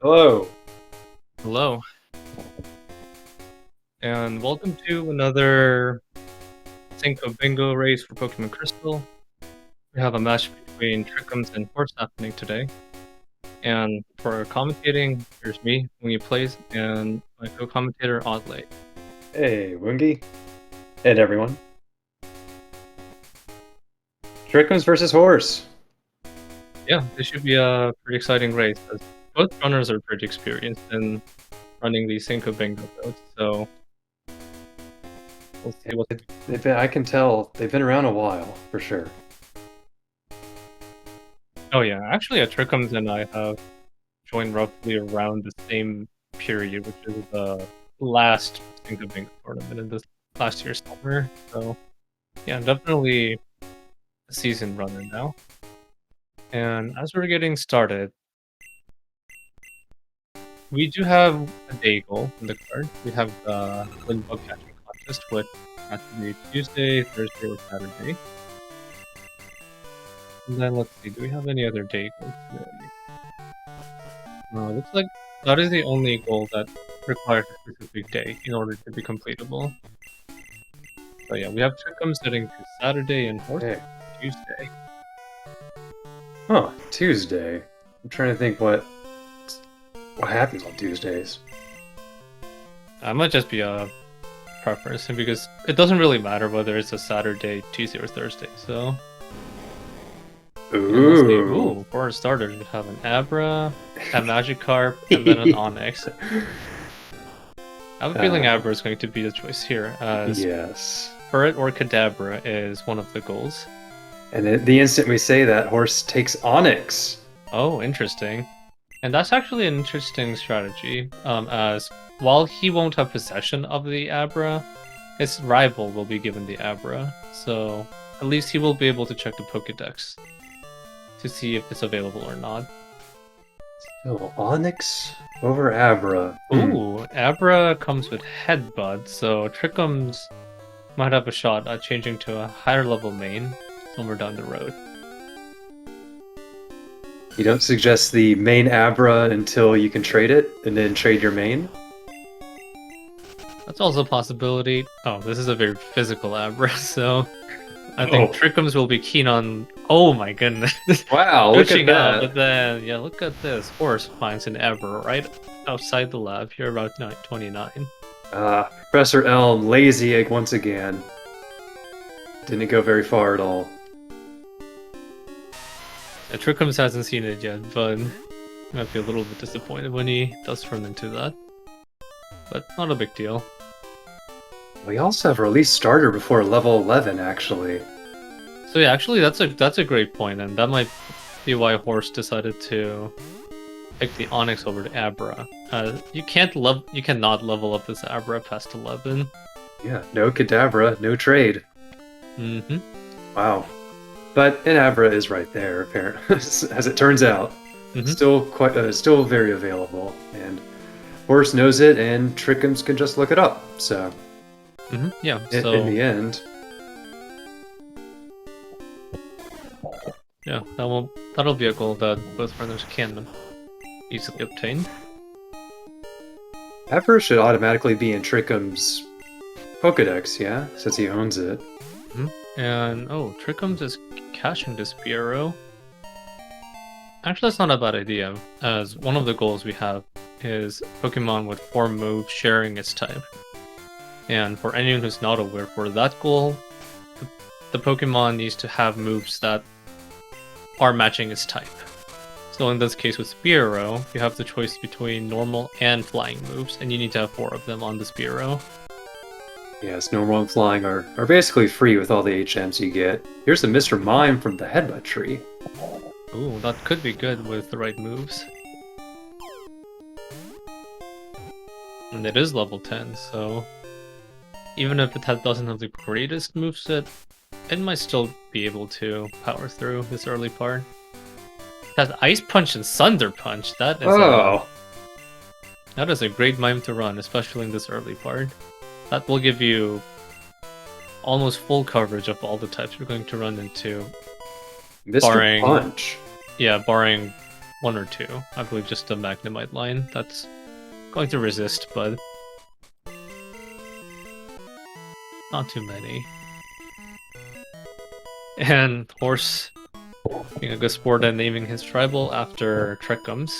Hello. Hello, and welcome to another Cinco Bingo race for Pokemon Crystal. We have a match between Trikkums and Horse happening today. And for commentating, here's me, Wingy Plays, and my co-commentator, Oddley. Hey, Woongie. And everyone. Trickums versus Horse. Yeah, this should be a pretty exciting race, as both runners are pretty experienced in running these Cinco Bingo builds, so we'll see what... I can tell they've been around a while, for sure. Oh yeah, actually Trikkums and I have joined roughly around the same period, which is the last Cinco Bingo tournament in this last year's summer. So yeah, definitely a seasoned runner now. And as we're getting started, we do have a day goal in the card. We have the Wind Bug Catching Contest, which has to be Tuesday, Thursday, or Saturday. And then let's see, do we have any other day goals today? Looks like that is the only goal that requires a specific day in order to be completable. So yeah, we have Trickums heading to Saturday and Horse Tuesday. Huh, Tuesday. I'm trying to think what happens on Tuesdays. That might just be a preference, because it doesn't really matter whether it's a Saturday, Tuesday, or Thursday, so... Ooh. For a starter, we have an Abra, a Magikarp, and then an Onyx. I have a feeling Abra is going to be the choice here, as yes. Ferret or Kadabra is one of the goals. And the instant we say that, Horse takes Onyx. Oh, interesting. And that's actually an interesting strategy, as while he won't have possession of the Abra, his rival will be given the Abra, so at least he will be able to check the Pokédex to see if it's available or not. So, Onyx over Abra. Ooh, Abra comes with Headbutt, so Trickums might have a shot at changing to a higher level main somewhere down the road. You don't suggest the main Abra until you can trade it, and then trade your main? That's also a possibility. Oh, this is a very physical Abra, so I think Trickums will be keen on... Oh my goodness. Wow, look at that. Out, but then, yeah, look at this. Horse finds an Abra right outside the lab here, about 29. Professor Elm, lazy egg once again. Didn't go very far at all. Yeah, Trickums hasn't seen it yet, but he might be a little bit disappointed when he does run into that. But not a big deal. We also have release starter before level 11, actually. So yeah, actually that's a great point, and that might be why Horse decided to pick the Onyx over the Abra. You cannot level up this Abra past 11. Yeah, no Kadabra, no trade. Mm-hmm. Wow. But an Abra is right there, apparently, as it turns out. Mm-hmm. Still very available, and Horse knows it, and Trickums can just look it up. So, yeah. In the end, yeah, that'll be a goal that both runners can easily obtain. Abra should automatically be in Trickums' Pokedex, yeah, since he owns it. And oh, Trickums is catching this Spearow. Actually, that's not a bad idea, as one of the goals we have is Pokemon with 4 moves sharing its type. And for anyone who's not aware, for that goal, the Pokemon needs to have moves that are matching its type. So in this case with Spearow, you have the choice between normal and flying moves, and you need to have 4 of them on the Spearow. Yes, normal and flying are basically free with all the HMs you get. Here's the Mr. Mime from the Headbutt tree. Ooh, that could be good with the right moves. And it is level 10, so even if it doesn't have the greatest moveset, it might still be able to power through this early part. It has Ice Punch and Thunder Punch. That is a great mime to run, especially in this early part. That will give you almost full coverage of all the types you're going to run into. Mr. Punch. Yeah, barring one or two. I believe just the Magnemite line that's going to resist, but not too many. And Horse being a good sport and naming his tribal after Trikkums.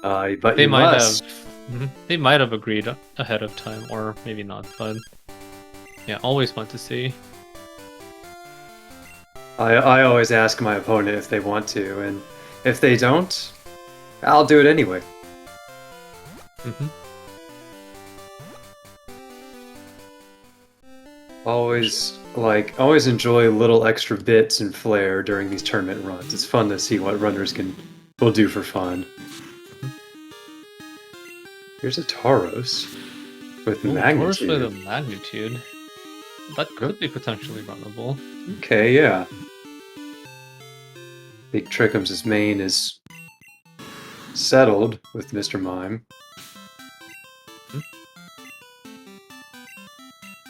But They you might must. have they might have agreed ahead of time, or maybe not, but yeah, always fun to see. I always ask my opponent if they want to, and if they don't, I'll do it anyway. Always enjoy little extra bits and flair during these tournament runs. It's fun to see what runners will do for fun. Here's a Tauros with Taurus magnitude. with a magnitude. That could be potentially runnable. Okay, yeah. Big Trickums' main is settled with Mr. Mime.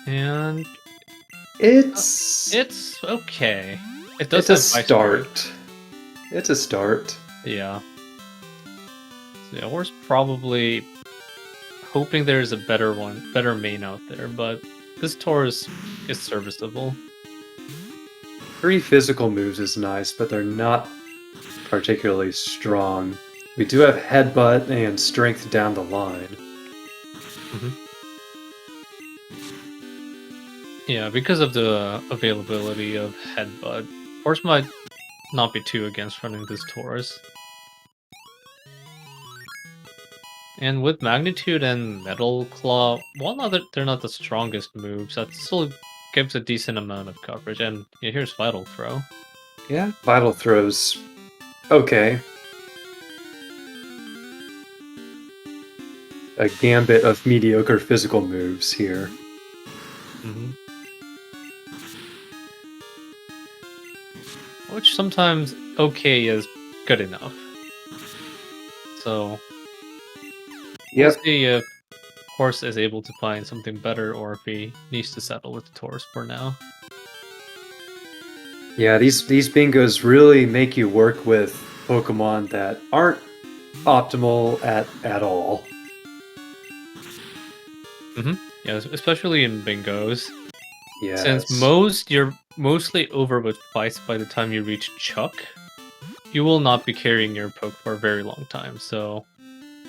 And it's okay. It does it's a have start. It's a start. Yeah. So yeah, we're probably hoping there's a better main out there, but this Taurus is serviceable. 3 physical moves is nice, but they're not particularly strong. We do have Headbutt and Strength down the line. Yeah, because of the availability of Headbutt, Horse might not be too against running this Taurus. And with Magnitude and Metal Claw, while they're not the strongest moves, that still gives a decent amount of coverage. And yeah, here's Vital Throw. Yeah, Vital Throw's okay. A gambit of mediocre physical moves here. Which sometimes okay is good enough. So we'll see if Horse is able to find something better or if he needs to settle with the Taurus for now. Yeah, these bingos really make you work with Pokemon that aren't optimal at all. Yeah, especially in bingos. Yes. Since you're mostly over with fights by the time you reach Chuck, you will not be carrying your poke for a very long time. So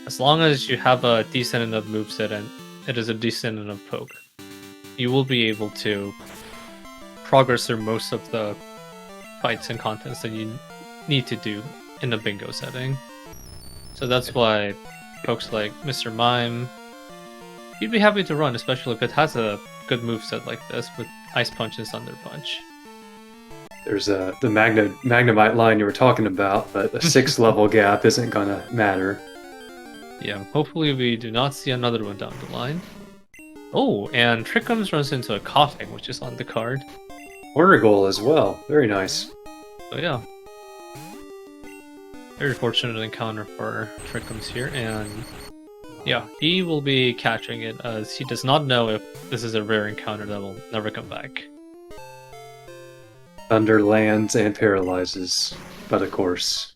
as long as you have a decent enough moveset and it is a decent enough poke, you will be able to progress through most of the fights and contents that you need to do in a bingo setting. So that's why folks like Mr. Mime, you'd be happy to run, especially if it has a good moveset like this with Ice Punch and Thunder Punch. There's the Magnemite line you were talking about, but a 6 level gap isn't gonna matter. Yeah, hopefully we do not see another one down the line. Oh, and Trikkums runs into a Coughing, which is on the card. Corner goal as well. Very nice. So yeah. Very fortunate encounter for Trikkums here, and yeah, he will be catching it as he does not know if this is a rare encounter that will never come back. Thunder lands and paralyzes, but of course.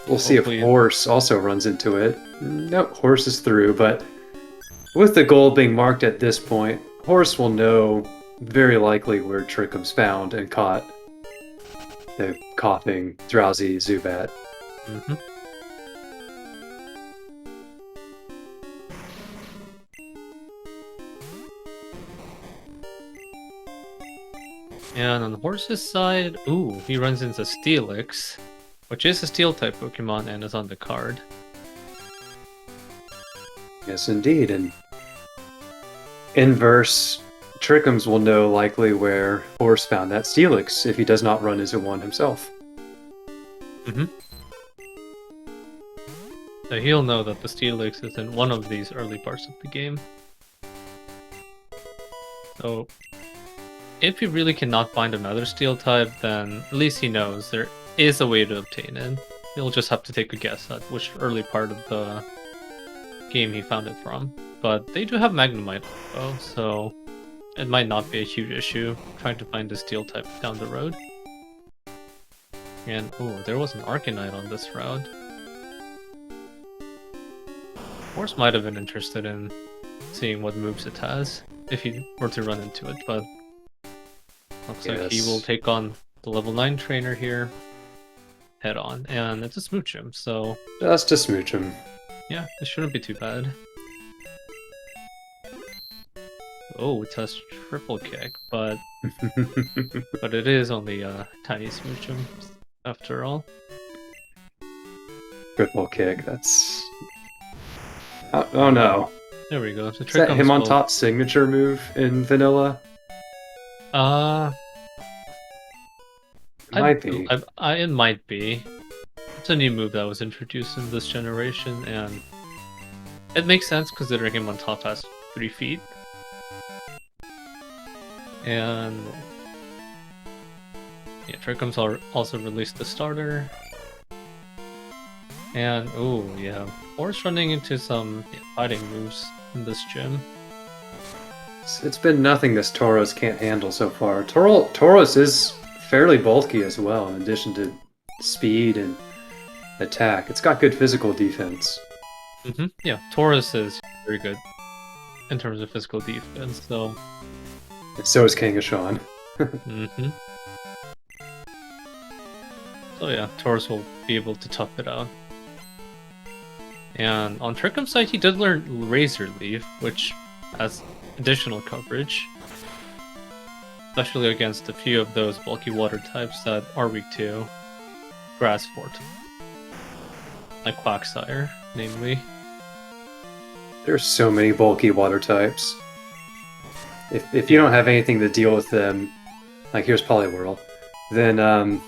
We'll see if Horse also runs into it. Nope, Horse is through, but with the goal being marked at this point, Horse will know very likely where Trickums found and caught the coughing, drowsy Zubat. And on the Horse's side, ooh, he runs into Steelix, which is a Steel-type Pokemon and is on the card. Yes, indeed, and inverse, Trickums will know likely where Horse found that Steelix if he does not run into one himself. So he'll know that the Steelix is in one of these early parts of the game. So if he really cannot find another Steel type, then at least he knows there is a way to obtain it. He'll just have to take a guess at which early part of the game he found it from. But they do have Magnemite though, so it might not be a huge issue trying to find a Steel type down the road. And oh, there was an Arcanine on this route. Horse might have been interested in seeing what moves it has if he were to run into it, but looks like he will take on the level 9 trainer here head on, and it's a smooch him, so just a smooch him. Yeah, it shouldn't be too bad. Oh, it has triple kick, but but it is only a tiny smooch him after all. Triple kick, that's... Oh no. There we go. Is that him on top signature move in vanilla? It might be. It might be. It's a new move that was introduced in this generation, and it makes sense considering him on top has 3 feet. And yeah, Trikkums also released the starter. And oh yeah, Horse running into some fighting moves in this gym. It's been nothing this Tauros can't handle so far. Tauros is fairly bulky as well, in addition to speed and attack. It's got good physical defense. Yeah, Tauros is very good in terms of physical defense, so... And so is Kangaskhan. So yeah, Tauros will be able to tough it out. And on Trikkums' side, he did learn Razor Leaf, which has additional coverage. Especially against a few of those bulky water types that are weak to Grass Fort. Like Quagsire, namely. There's so many bulky water types. If you don't have anything to deal with them, like here's Poliwhirl, then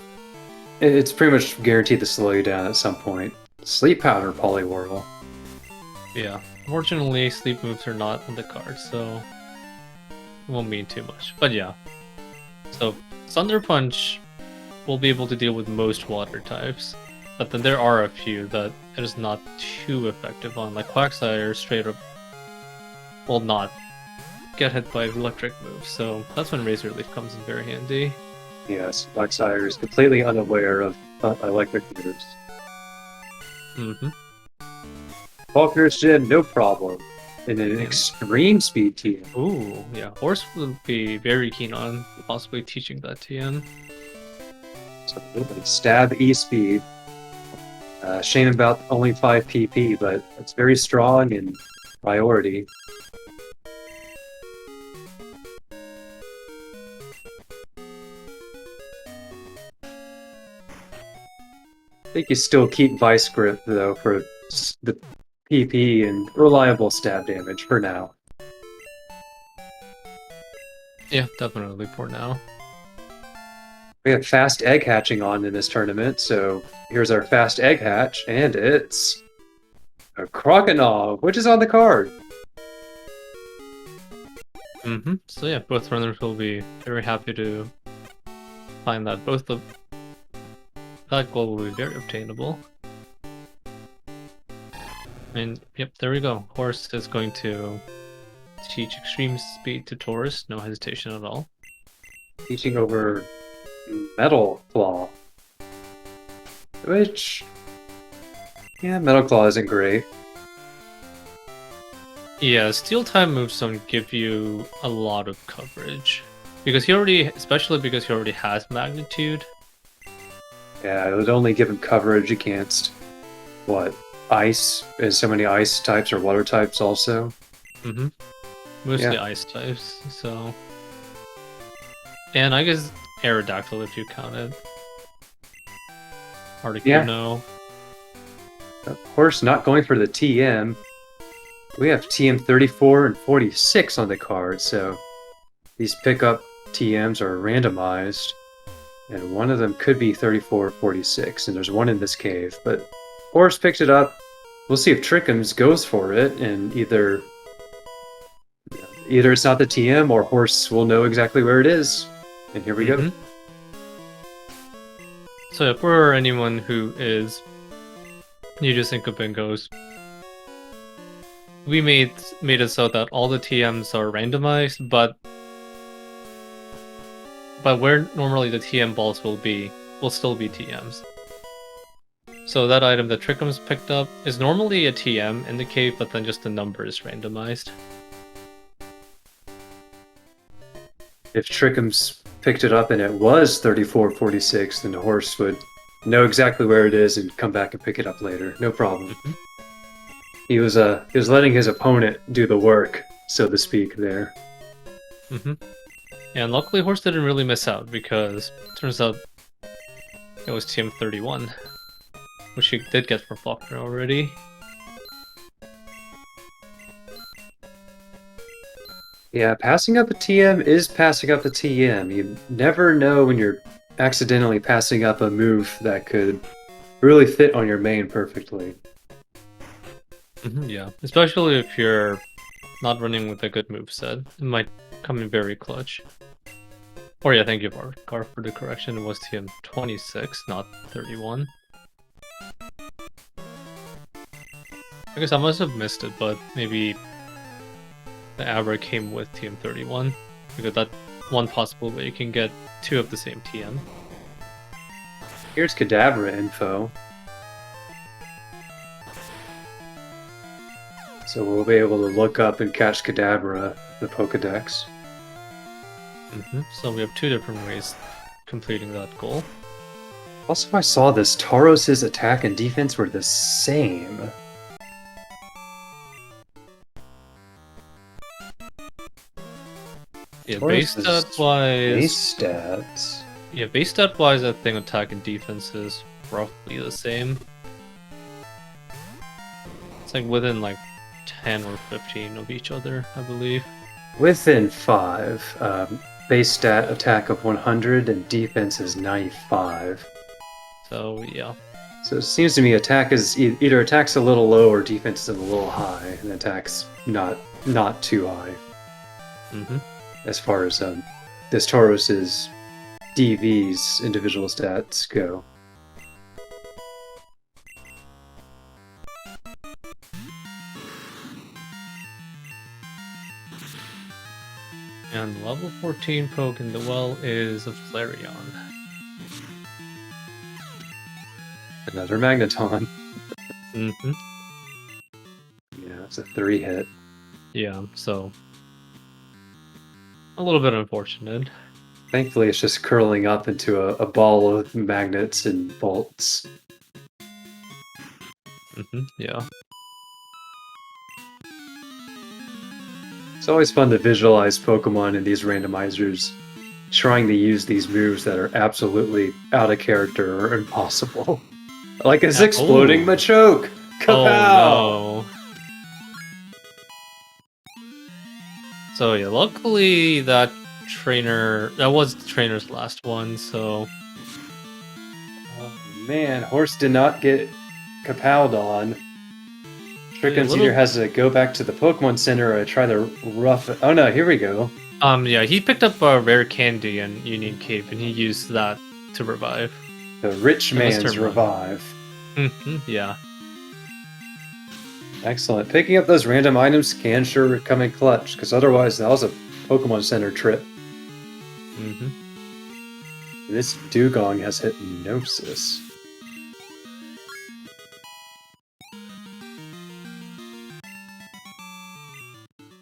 it's pretty much guaranteed to slow you down at some point. Sleep Powder Poliwhirl. Yeah, unfortunately sleep moves are not on the card, so it won't mean too much. But yeah, so Thunder Punch will be able to deal with most water types, but then there are a few that it is not too effective on, like Quagsire straight up will not get hit by electric moves, so that's when Razor Leaf comes in very handy. Yes, Quagsire is completely unaware of electric moves. Falkner's Gen, no problem. In an extreme speed team. Ooh, yeah. Horse will be very keen on possibly teaching that to him. So, stab E-speed. Shame about only 5 PP, but it's very strong and priority. I think you still keep Vice Grip, though, for the PP and reliable stab damage for now. Yeah, definitely for now. We have fast egg hatching on in this tournament, so here's our fast egg hatch, and it's a Croconaw, which is on the card. So yeah, both runners will be very happy to find that both of that goal will be very obtainable. And yep, there we go. Horse is going to teach extreme speed to Taurus, no hesitation at all. Teaching over Metal Claw. Which... yeah, Metal Claw isn't great. Yeah, Steel type moves don't give you a lot of coverage. Because he already, especially because he already has Magnitude. Yeah, it would only give him coverage against, what, ice? Is so many ice types or water types also? Mostly ice types, so... And I guess Aerodactyl if you count it. Articuno. Of course, not going for the TM. We have TM 34 and 46 on the card, so these pickup TMs are randomized. And one of them could be 34 or 46, and there's one in this cave. But Horse picked it up. We'll see if Trikkums goes for it, and either it's not the TM, or Horse will know exactly where it is. And here we go. So for anyone who is new to Cinco Bingos, we made it so that all the TMs are randomized, but where normally the TM balls will be will still be TMs. So that item that Trikkums picked up is normally a TM in the cave, but then just the number is randomized. If Trikkums picked it up and it was 3446, then the horse would know exactly where it is and come back and pick it up later. No problem. He was letting his opponent do the work, so to speak, there. And luckily Horse didn't really miss out, because it turns out it was TM 31, which he did get from Faulkner already. Yeah, passing up a TM is passing up a TM. You never know when you're accidentally passing up a move that could really fit on your main perfectly. Yeah, especially if you're not running with a good moveset. It might come in very clutch. Or yeah, thank you, Car, for the correction. It was TM 26, not 31. I guess I must have missed it, but maybe the Abra came with TM 31, because that's one possible way you can get two of the same TM. Here's Kadabra info. So we'll be able to look up and catch Kadabra in the Pokedex. So we have two different ways completing that goal. Also, I saw this. Tauros' attack and defense were the same. Yeah, base stat wise. Base stats. Yeah, base stat wise, I think attack and defense is roughly the same. It's like within like 10 or 15 of each other, I believe. Within 5. Base stat attack of 100 and defense is 95. So yeah. So it seems to me attack is either attack's a little low or defense is a little high, and attack's not too high. As far as this Tauros's DV's individual stats go. And level 14 poke in the well is a Flareon. Another Magneton. Yeah, it's a 3-hit. Yeah, so a little bit unfortunate. Thankfully, it's just curling up into a ball of magnets and bolts. Yeah. It's always fun to visualize Pokemon in these randomizers trying to use these moves that are absolutely out of character or impossible. Like his exploding Machoke! Kapow! Oh no. So yeah, luckily that was the trainer's last one, so... Oh man, Horse did not get Kapowed on. Trikkums either has to go back to the Pokemon Center or try to rough it. Oh no, here we go. Yeah, he picked up a rare candy in Union Cave, and he used that to revive. The rich man's revive. Yeah. Excellent. Picking up those random items can sure come in clutch, because otherwise that was a Pokemon Center trip. This Dugong has Hypnosis.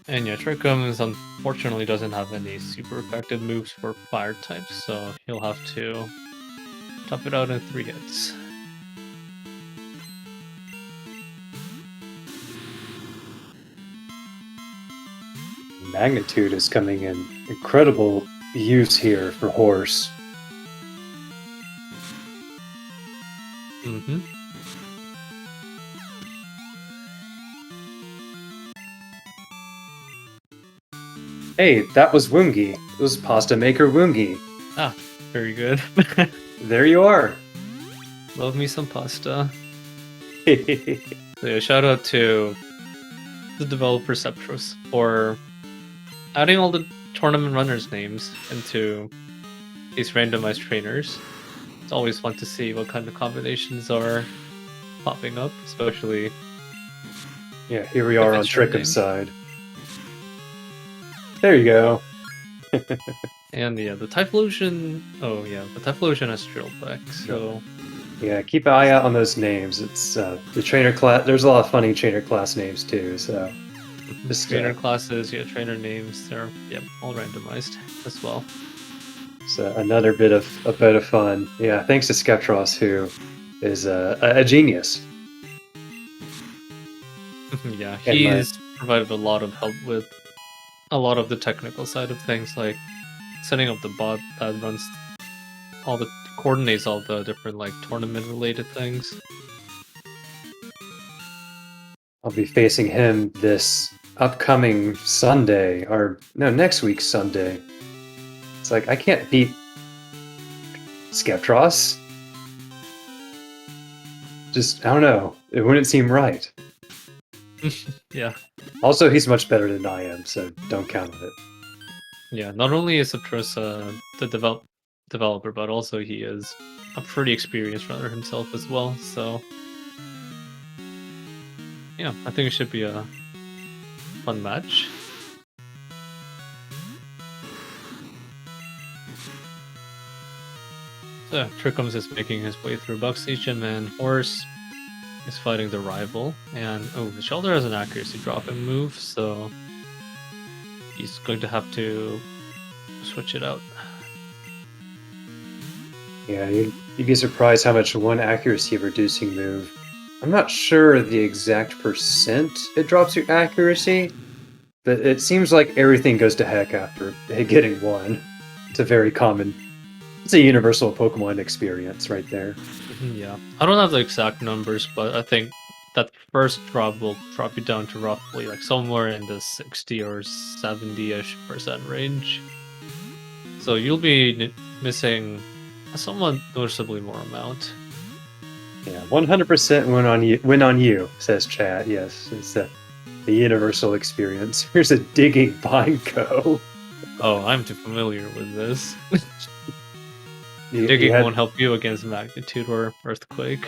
And yeah, Trikkums unfortunately doesn't have any super effective moves for fire types, so he'll have to tough it out in 3 hits. Magnitude is coming in incredible use here for Horse. Hey, that was Woongi. It was Pasta Maker Woongi. Ah, very good. There you are. Love me some pasta. So yeah, shout out to the developer Septros for adding all the tournament runners' names into these randomized trainers. It's always fun to see what kind of combinations are popping up, especially... Yeah, here we are on Trikkums' side. There you go. And yeah, the Typhlosion. Oh yeah, the Typhlosion has Drill Peck. So Yeah, keep an eye out on those names. It's the trainer class. There's a lot of funny trainer class names too. So just trainer classes, yeah, trainer names. They're all randomized as well. So another bit of fun. Yeah, thanks to Skeptros, who is a genius. Yeah, he's provided a lot of help with a lot of the technical side of things, like setting up the bot that runs all the coordinates all the different like tournament related things. I'll be facing him this upcoming Sunday, or no, next week's Sunday. It's like I can't beat Skeptros. Just I don't know. It wouldn't seem right. Yeah. Also, he's much better than I am, so don't count on it. Yeah. Not only is Septros the developer, but also he is a pretty experienced runner himself as well. So yeah, I think it should be a fun match. So Trikkums is making his way through Bug Station, and Horse is fighting the rival. And oh, the Shelter has an accuracy dropping move, so he's going to have to switch it out. Yeah, you'd be surprised how much one accuracy reducing move. I'm not sure the exact percent it drops your accuracy, but it seems like everything goes to heck after getting one. It's a very common, it's a universal Pokemon experience right there. Yeah, I don't have the exact numbers, but I think that first drop will drop you down to roughly like somewhere in the 60 or 70-ish% range. So you'll be missing a somewhat noticeably more amount. Yeah, 100% win on you, says chat. Yes, it's the universal experience. Here's a digging Bingo. Oh, I'm too familiar with this. Digging won't help you against Magnitude or Earthquake.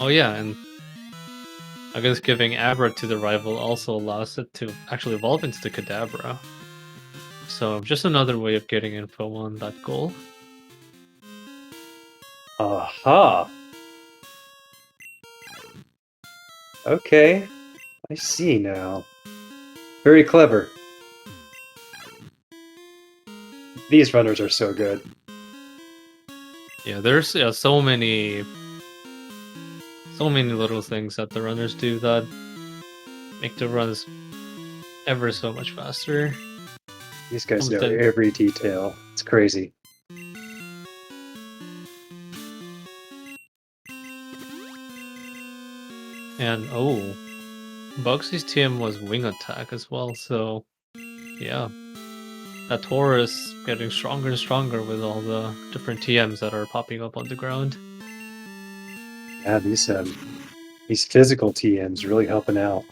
Oh yeah, and I guess giving Abra to the rival also allows it to actually evolve into the Kadabra. So just another way of getting info on that goal. Aha! Okay, I see now. Very clever. These runners are so good. Yeah, there's so many little things that the runners do that make the runs ever so much faster. These guys know every detail. It's crazy. And oh, Bugsy's TM was Wing Attack as well, so yeah. That Taurus getting stronger and stronger with all the different TMs that are popping up on the ground. Yeah, these physical TMs really helping out.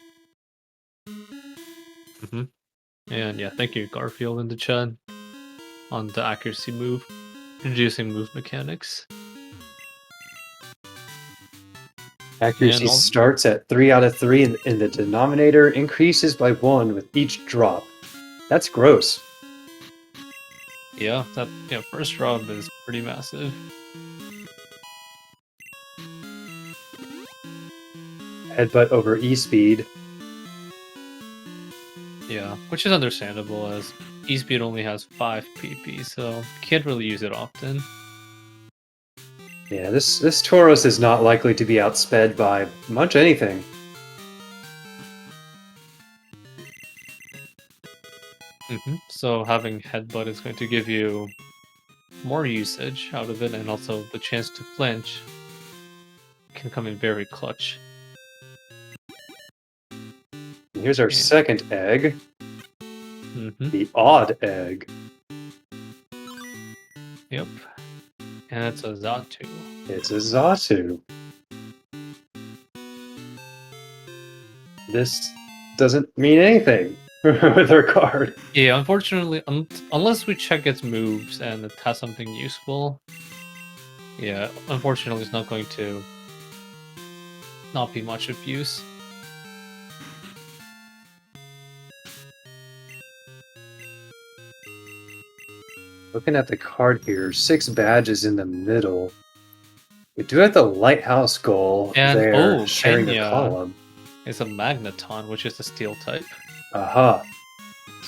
And yeah, thank you Garfield in the chat on the accuracy move, introducing move mechanics. Accuracy starts at 3 out of 3, and the denominator increases by 1 with each drop. That's gross. Yeah, that first drop is pretty massive. Headbutt over E-Speed. Yeah, which is understandable as E-Speed only has 5 PP, so you can't really use it often. Yeah, this Tauros is not likely to be outsped by much anything. So having Headbutt is going to give you more usage out of it, and also the chance to flinch can come in very clutch. Here's our second egg. The odd egg. Yep. And it's a Xatu. It's a Xatu. This doesn't mean anything with our card. Yeah, unfortunately, unless we check its moves and it has something useful, yeah, unfortunately it's not going to not be much of use. Looking at the card here, 6 badges in the middle. We do have the lighthouse goal And there, sharing a Kenya column. is a magneton, which is a steel type. Aha.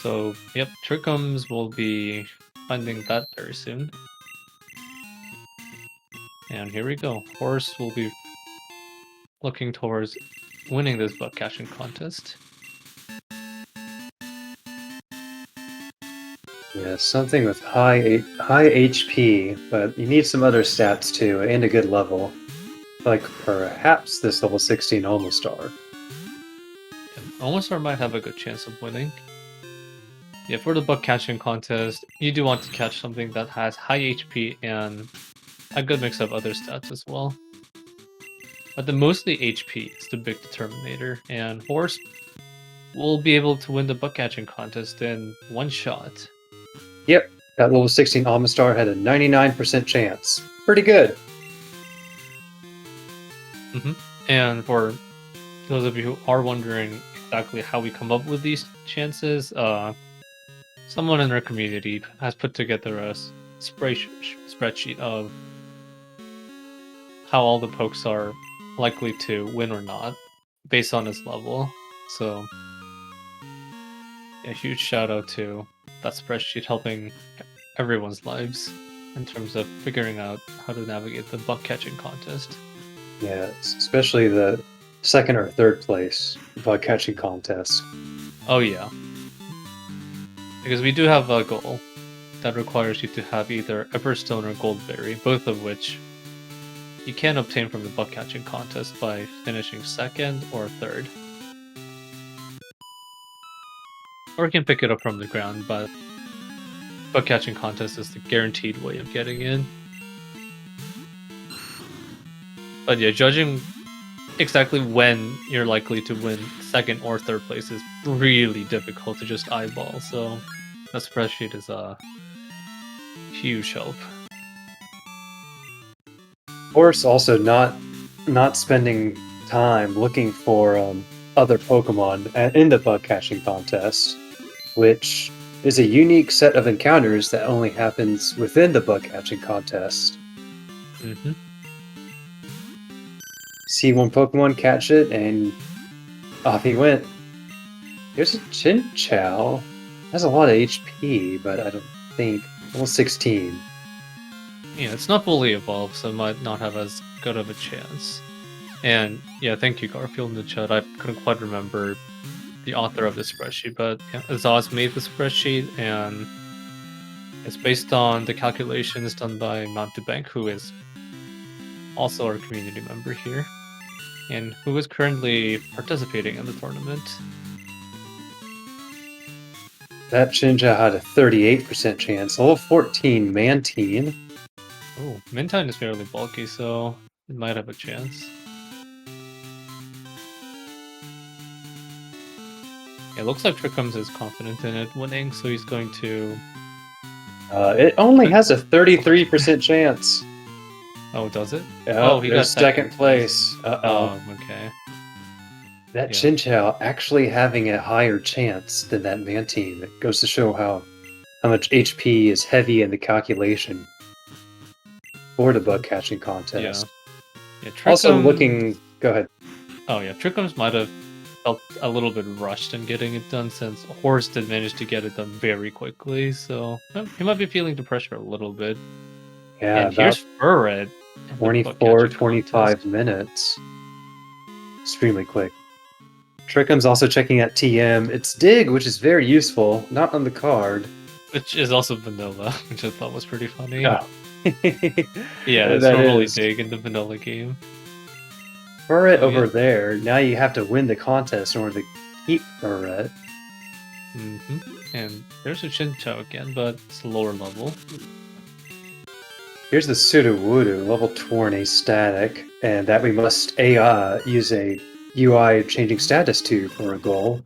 So, yep, Trikkums will be finding that very soon. And here we go. Horse will be looking towards winning this buck catching contest. Yeah, something with high HP, but you need some other stats too, and a good level. Like perhaps this level 16 Almastar. Almastar might have a good chance of winning. Yeah, for the buck catching contest, you do want to catch something that has high HP and a good mix of other stats as well. But the mostly HP is the big determinator, and Horse will be able to win the buck catching contest in one shot. Yep, that level 16 Almastar had a 99% chance. Pretty good. And for those of you who are wondering exactly how we come up with these chances, someone in our community has put together a spreadsheet of how all the pokes are likely to win or not based on his level. So a huge shout out to that spreadsheet helping everyone's lives in terms of figuring out how to navigate the buck catching contest. Yeah, especially the second or third place bug catching contest. Oh yeah. Because we do have a goal that requires you to have either Everstone or Goldberry, both of which you can obtain from the buck catching contest by finishing second or third. Or you can pick it up from the ground, but buck catching contest is the guaranteed way of getting in. But yeah, judging exactly when you're likely to win second or third place is really difficult to just eyeball, so that spreadsheet is a huge help. Of course, also not spending time looking for other Pokemon in the bug catching contest, which is a unique set of encounters that only happens within the bug catching contest. See one Pokemon, catch it, and off he went. Here's a Chinchou. Has a lot of HP, but I don't think level 16. Yeah, it's not fully evolved, so it might not have as good of a chance. And yeah, thank you, Garfield, in the chat. I couldn't quite remember the author of the spreadsheet, but yeah, Azaz made the spreadsheet, and it's based on the calculations done by Mountebank, who is also our community member here, and who is currently participating in the tournament. That Chinchou had a 38% chance. Level 14 Mantine. Oh, Mintine is fairly bulky, so it might have a chance. It looks like Trikkums is confident in it winning, so he's going to... It only has a 33% chance. Oh, does it? Oh, he got second place. Uh-oh. Okay. That Chinchou actually having a higher chance than that Mantine. It goes to show how much HP is heavy in the calculation for the bug catching contest. Yeah, Also looking... Go ahead. Oh yeah, Trikkums might have felt a little bit rushed in getting it done, since Horse did manage to get it done very quickly, so he might be feeling the pressure a little bit. Yeah, and here's Furret. 24, 25 minutes. Extremely quick. Trikkums also checking out TM. It's Dig, which is very useful, not on the card. Which is also vanilla, which I thought was pretty funny. Oh. Yeah, it's normally Dig in the vanilla game. Furret over there, now you have to win the contest in order to keep Furret. And there's a Chinchou again, but it's lower level. Here's the Sudowoodo, level 20 static, and that we must use a UI changing status to for a goal.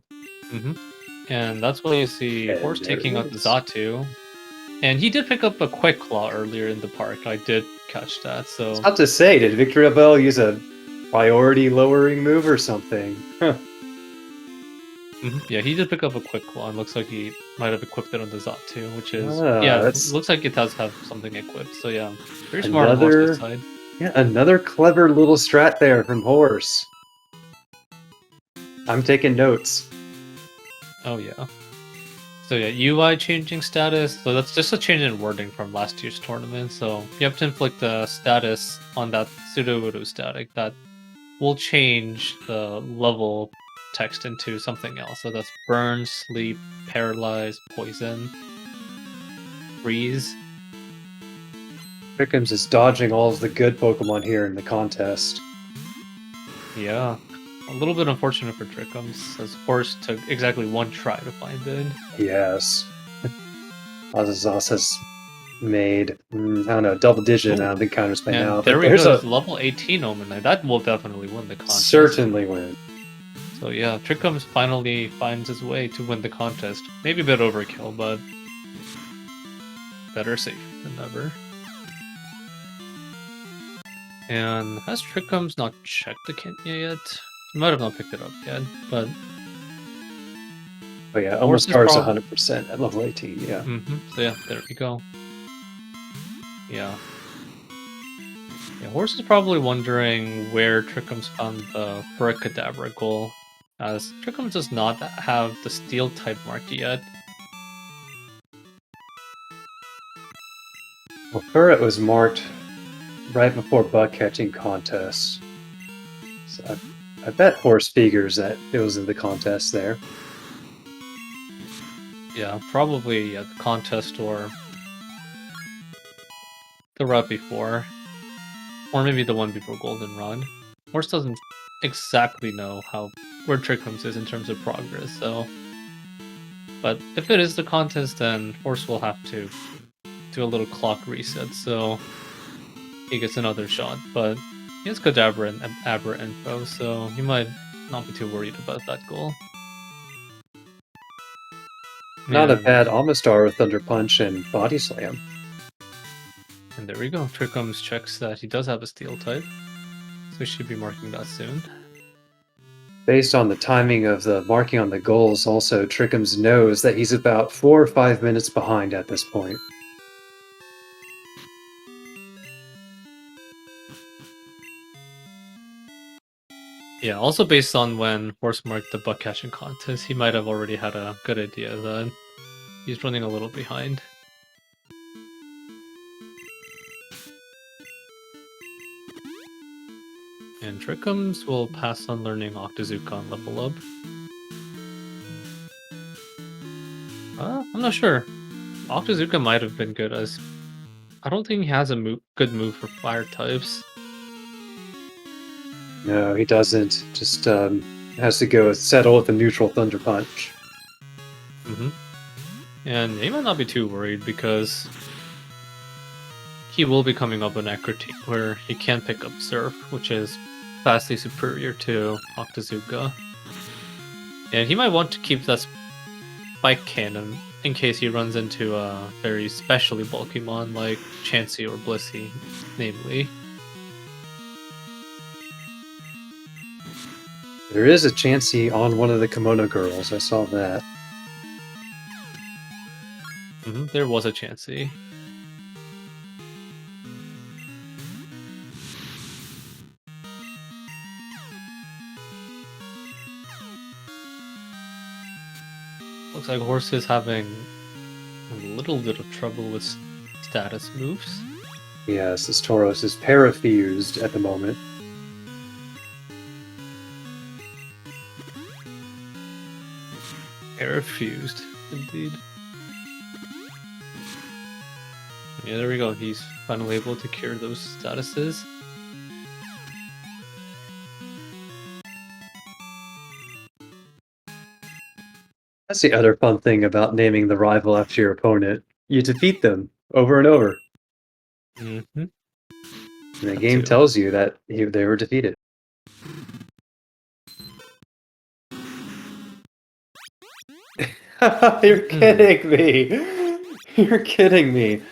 And that's why you see Horse taking out the Xatu. And he did pick up a Quick Claw earlier in the park. I did catch that. So I was about to say, did Victor Abel use a priority lowering move or something. Huh. Yeah, he did pick up a quick one. Looks like he might have equipped it on the Zot too, which is That's looks like it does have something equipped. So yeah, very smart on Horse's side. another clever little strat there from Horse. I'm taking notes. Oh yeah. So yeah, UI changing status. So that's just a change in wording from last year's tournament. So you have to inflict a status on that pseudo static that will change the level text into something else. So that's burn, sleep, paralyze, poison, freeze. Trikkums is dodging all of the good Pokemon here in the contest. Yeah. A little bit unfortunate for Trikkums, as Horse took exactly one try to find it. Yes. Azazas has made, I don't know, double-digit amount of encounters by now. There we there's go, it's level 18 Omen Knight. That will definitely win the contest. Certainly win. So yeah, Trikkums finally finds his way to win the contest. Maybe a bit overkill, but better safe than never. And has Trikkums not checked the Kenya yet? He might have not picked it up yet, but... Oh yeah, almost cars 100% at level 18, yeah. So yeah, there we go. Yeah. Yeah, Horse is probably wondering where Trikkums found the Furicadabra goal, as Trikkums does not have the Steel type marked yet. Well, Furret was marked right before buck catching contest. So I bet Horse figures that it was in the contest there. Yeah, probably at the contest or the route before. Or maybe the one before Goldenrod. Horse doesn't exactly know where Trikkums is in terms of progress, so... But if it is the contest, then Horse will have to do a little clock reset, so he gets another shot. But he has Kadabra and Abra info, so he might not be too worried about that goal. Not a bad Amistar with Thunder Punch and Body Slam. And there we go. Trikkums checks that he does have a Steel type, so we should be marking that soon. Based on the timing of the marking on the goals, also, Trikkums knows that he's about 4 or 5 minutes behind at this point. Yeah, also based on when Horse marked the buck catching contest, he might have already had a good idea that he's running a little behind. And Trikkums will pass on learning Octazooka on level up. I'm not sure. Octazooka might have been good, as I don't think he has a good move for fire types. No, he doesn't. Just has to settle with a neutral Thunder Punch. And he might not be too worried, because he will be coming up on Acrotique, where he can pick up Surf, which is vastly superior to Octazooka. And he might want to keep that Spike Cannon in case he runs into a very specially bulky mon like Chansey or Blissey, namely. There is a Chansey on one of the Kimono Girls, I saw that. There was a Chansey. Looks like Horse is having a little bit of trouble with status moves. Yes, this Tauros is parafused at the moment. Parafused, indeed. Yeah, there we go. He's finally able to cure those statuses. That's the other fun thing about naming the rival after your opponent. You defeat them over and over. And the game tells you that they were defeated. You're kidding me! You're kidding me!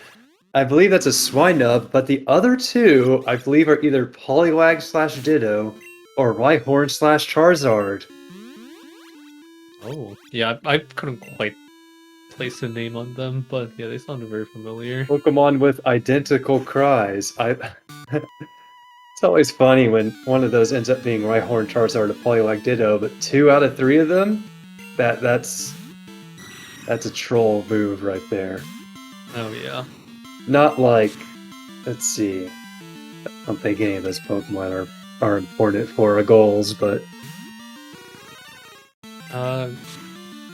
I believe that's a Swinub, but the other two, I believe, are either Poliwag / Ditto Or Rhyhorn slash Charizard. Oh, yeah, I couldn't quite place a name on them, but yeah, they sounded very familiar. Pokemon with identical cries. It's always funny when one of those ends up being Rhyhorn, Charizard, or Poliwag Ditto, but 2 out of 3 of them, that's a troll move right there. Oh yeah. Not like, let's see, I don't think any of those Pokemon are important for goals, but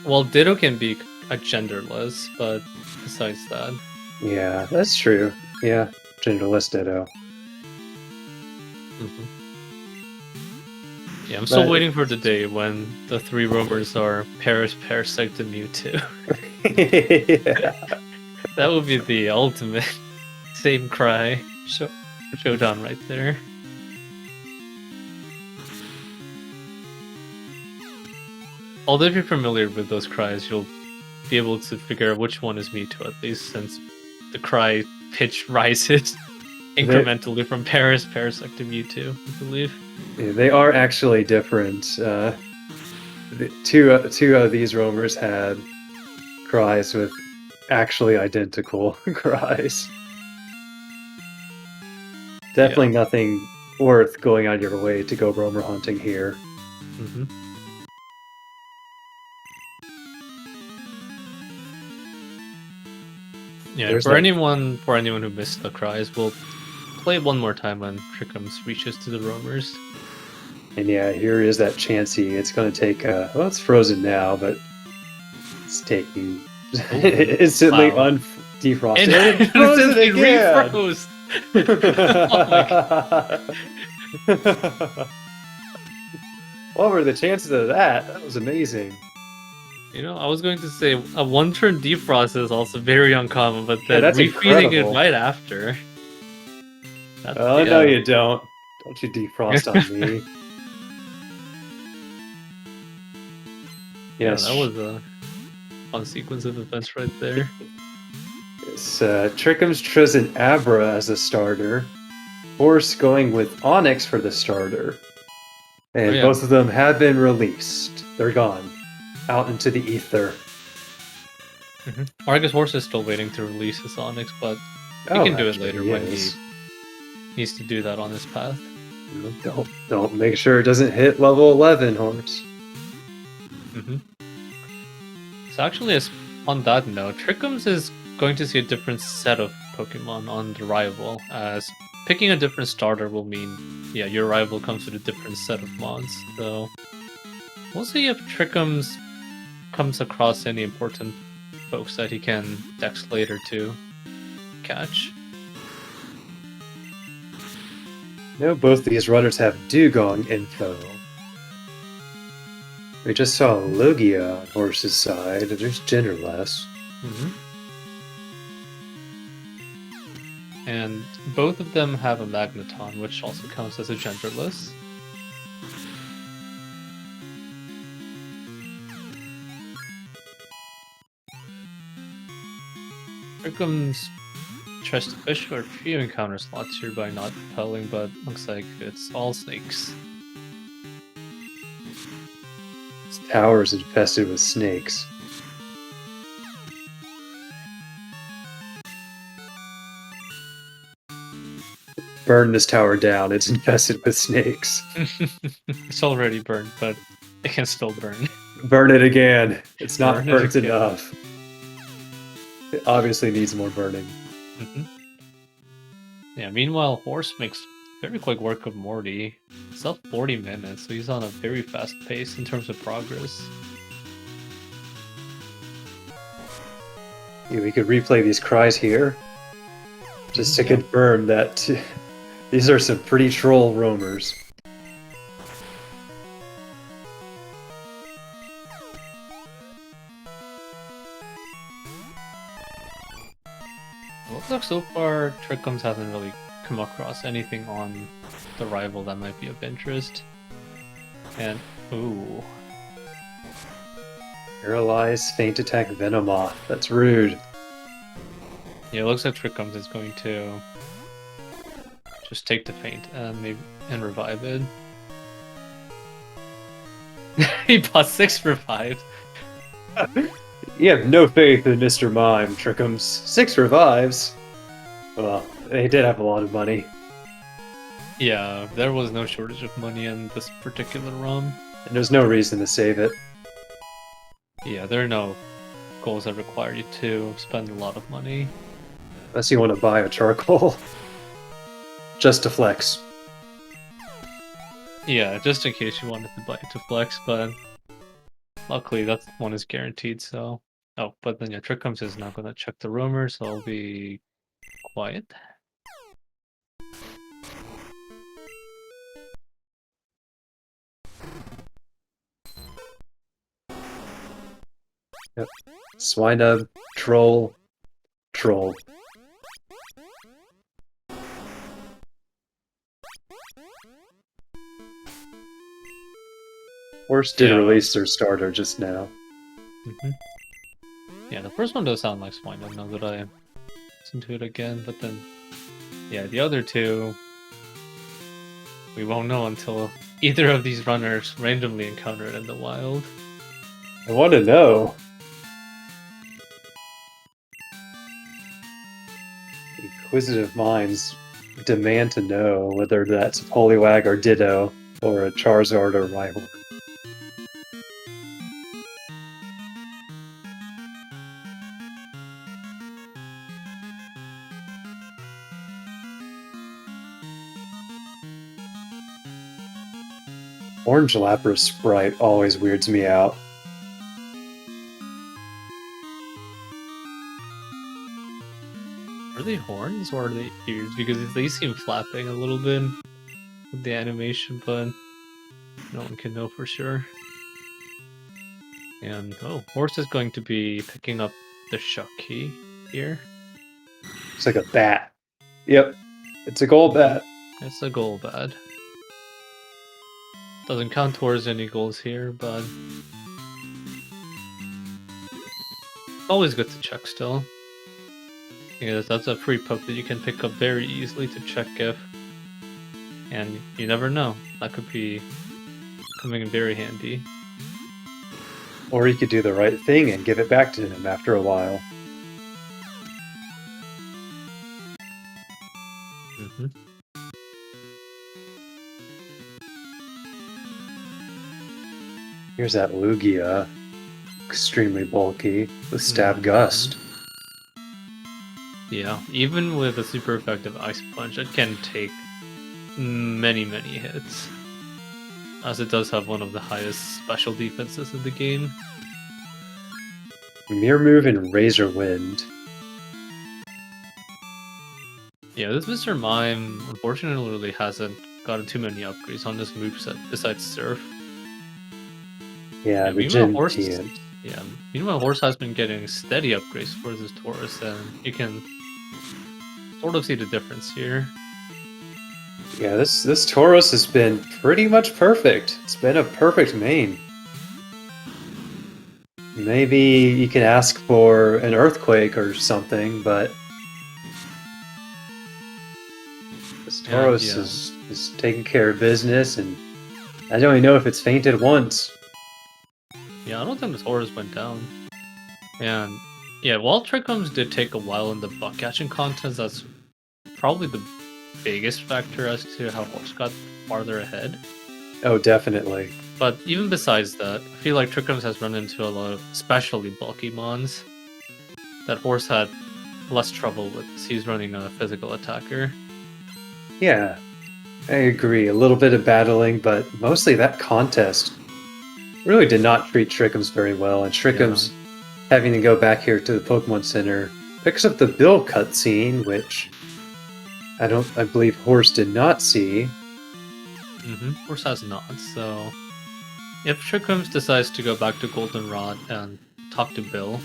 Well, Ditto can be a genderless, but besides that, yeah, that's true. Yeah, genderless Ditto. mhm. Yeah, I'm still But- waiting for the day when the 3 roamers are Paris, Parasect, and Mewtwo. Yeah. That would be the ultimate same cry showdown right there. Although if you're familiar with those cries, you'll be able to figure out which one is Mewtwo at least, since the cry pitch rises incrementally from Paris, Parasect to Mewtwo, I believe. Yeah, they are actually different. Two of these roamers had cries with actually identical cries. Definitely nothing worth going out of your way to go roamer hunting here. Mm-hmm. Yeah, There's for that- anyone who missed the cries, we'll play it one more time when Trickums reaches to the roamers. And yeah, here is that Chansey. It's going to take, well, it's frozen now, but it's taking instantly wow. defrosted. And It frozen instantly again! refroze. What were the chances of that? That was amazing. You know, I was going to say a one-turn defrost is also very uncommon, but then that's refeeding incredible. it right after. Oh, no, you don't. Don't you defrost on me. Yeah, Yes. that was a fun sequence of events right there. It's Trickums chosen Abra as a starter. Horse going with Onyx for the starter. And Oh, yeah. both of them have been released. They're gone. Out into the ether. Or I guess Horse is still waiting to release his Onyx, but he Oh, can do it actually, later he when is. he needs to do that on his path. Don't make sure it doesn't hit level 11, Horse. So actually, on that note, Trickums is going to see a different set of Pokemon on the rival, as picking a different starter will mean, yeah, your rival comes with a different set of mons. So we'll see if Trickums comes across any important folks that he can dex later to catch. No, both these runners have Dugong info. We just saw Lugia on Horse's side. There's genderless. And both of them have a Magneton, which also counts as a genderless. Trickums tries to fish for a few encounter slots here by not repelling, but looks like it's all snakes. This tower is infested with snakes. Burn this tower down. It's infested with snakes. It's already burned, but it can still burn. Burn it again. It's not Burn it burnt again. enough. It obviously needs more burning. Yeah, meanwhile, Horse makes very quick work of Morty. It's up 40 minutes, so he's on a very fast pace in terms of progress. Yeah, we could replay these cries here. Just to confirm that these are some pretty troll roamers. It looks like so far Trickums hasn't really come across anything on the rival that might be of interest. And, ooh. Paralyze, Faint Attack, Venomoth. That's rude. Yeah, it looks like Trickums is going to just take the feint and maybe revive it. He bought 6 revives. You have no faith in Mr. Mime, Trickums. 6 revives. Well, they did have a lot of money. Yeah, there was no shortage of money in this particular run. And there's no reason to save it. Yeah, there are no goals that require you to spend a lot of money. Unless you want to buy a charcoal. Just to flex. Yeah, just in case you wanted to buy it to flex, but luckily that one is guaranteed, so... Oh, but then yeah, Trickums is not gonna check the rumors, so I'll be quiet. Yep. Swinub, troll, troll. Horse did release their starter just now. Yeah, the first one does sound like Swinub now that I listen to it again, but then... Yeah, the other two... We won't know until either of these runners randomly encounter it in the wild. I want to know. Inquisitive minds demand to know whether that's a Poliwag or Ditto, or a Charizard or Rhyhorn. Orange Lapras sprite always weirds me out. Are they horns or are they ears? Because they seem flapping a little bit with the animation, but no one can know for sure. And oh, Horse is going to be picking up the Shucky here. It's like a bat. Yep, it's a gold bat. It's a goal bad. Doesn't count towards any goals here, but always good to check still. Because that's a free poke that you can pick up very easily to check if. And you never know. That could be coming in very handy. Or he could do the right thing and give it back to him after a while. Here's that Lugia. Extremely bulky, with Stab Gust. Yeah, even with a super effective Ice Punch, it can take many hits. As it does have one of the highest special defenses in the game. Mirror Move and Razor Wind. Yeah, this Mr. Mime unfortunately really hasn't gotten too many upgrades on this moveset besides Surf. Yeah, the Gym Team. Yeah, meanwhile Horse has been getting steady upgrades for this Taurus, and you can sort of see the difference here. Yeah, this Taurus has been pretty much perfect. It's been a perfect main. Maybe you can ask for an Earthquake or something, but this Taurus is taking care of business, and I don't even know if it's fainted once. Yeah, I don't think the Taurus went down. And yeah, while Trickums did take a while in the buck catching contest, that's probably the biggest factor as to how Horse got farther ahead. Oh, definitely. But even besides that, I feel like Trickums has run into a lot of especially bulky mons that Horse had less trouble with. He's running a physical attacker. Yeah, I agree. A little bit of battling, but mostly that contest really did not treat Trickums very well, and Trickums having to go back here to the Pokemon Center picks up the Bill cutscene, which I believe Horse did not see. Horse has not, so if Trickums decides to go back to Goldenrod and talk to Bill,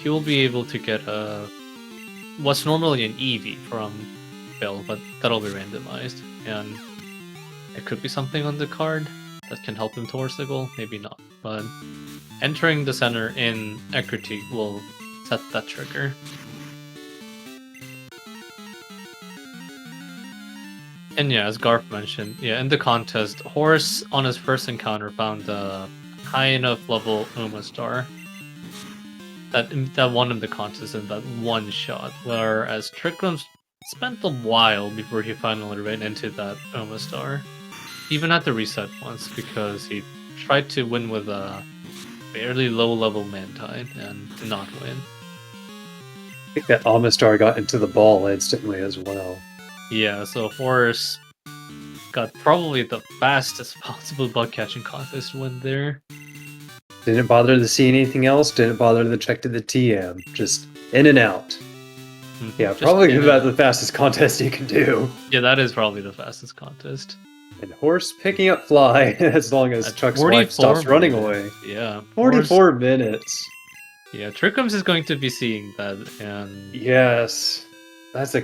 he will be able to get what's normally an Eevee from Bill, but that'll be randomized, and it could be something on the card that can help him towards the goal, maybe not, but entering the center in Equity will set that trigger. And yeah, as Garth mentioned, yeah, in the contest, Horse on his first encounter found a high enough level Uma Star that won him the contest in that one shot, whereas Trikkums spent a while before he finally ran into that Uma Star. Even had to reset once because he tried to win with a fairly low level Mantine and did not win. I think that Amistar got into the ball instantly as well. Yeah, so Horus got probably the fastest possible bug catching contest win there. Didn't bother to see anything else, didn't bother to check to the TM. Just in and out. Yeah, Just probably in about and the fastest contest you can do. Yeah, that is probably the fastest contest. And Horse picking up Fly as long as At Chuck's wife stops 44 running minutes. away. Yeah. 44 minutes. Yeah, Trikkums is going to be seeing that, and Yes.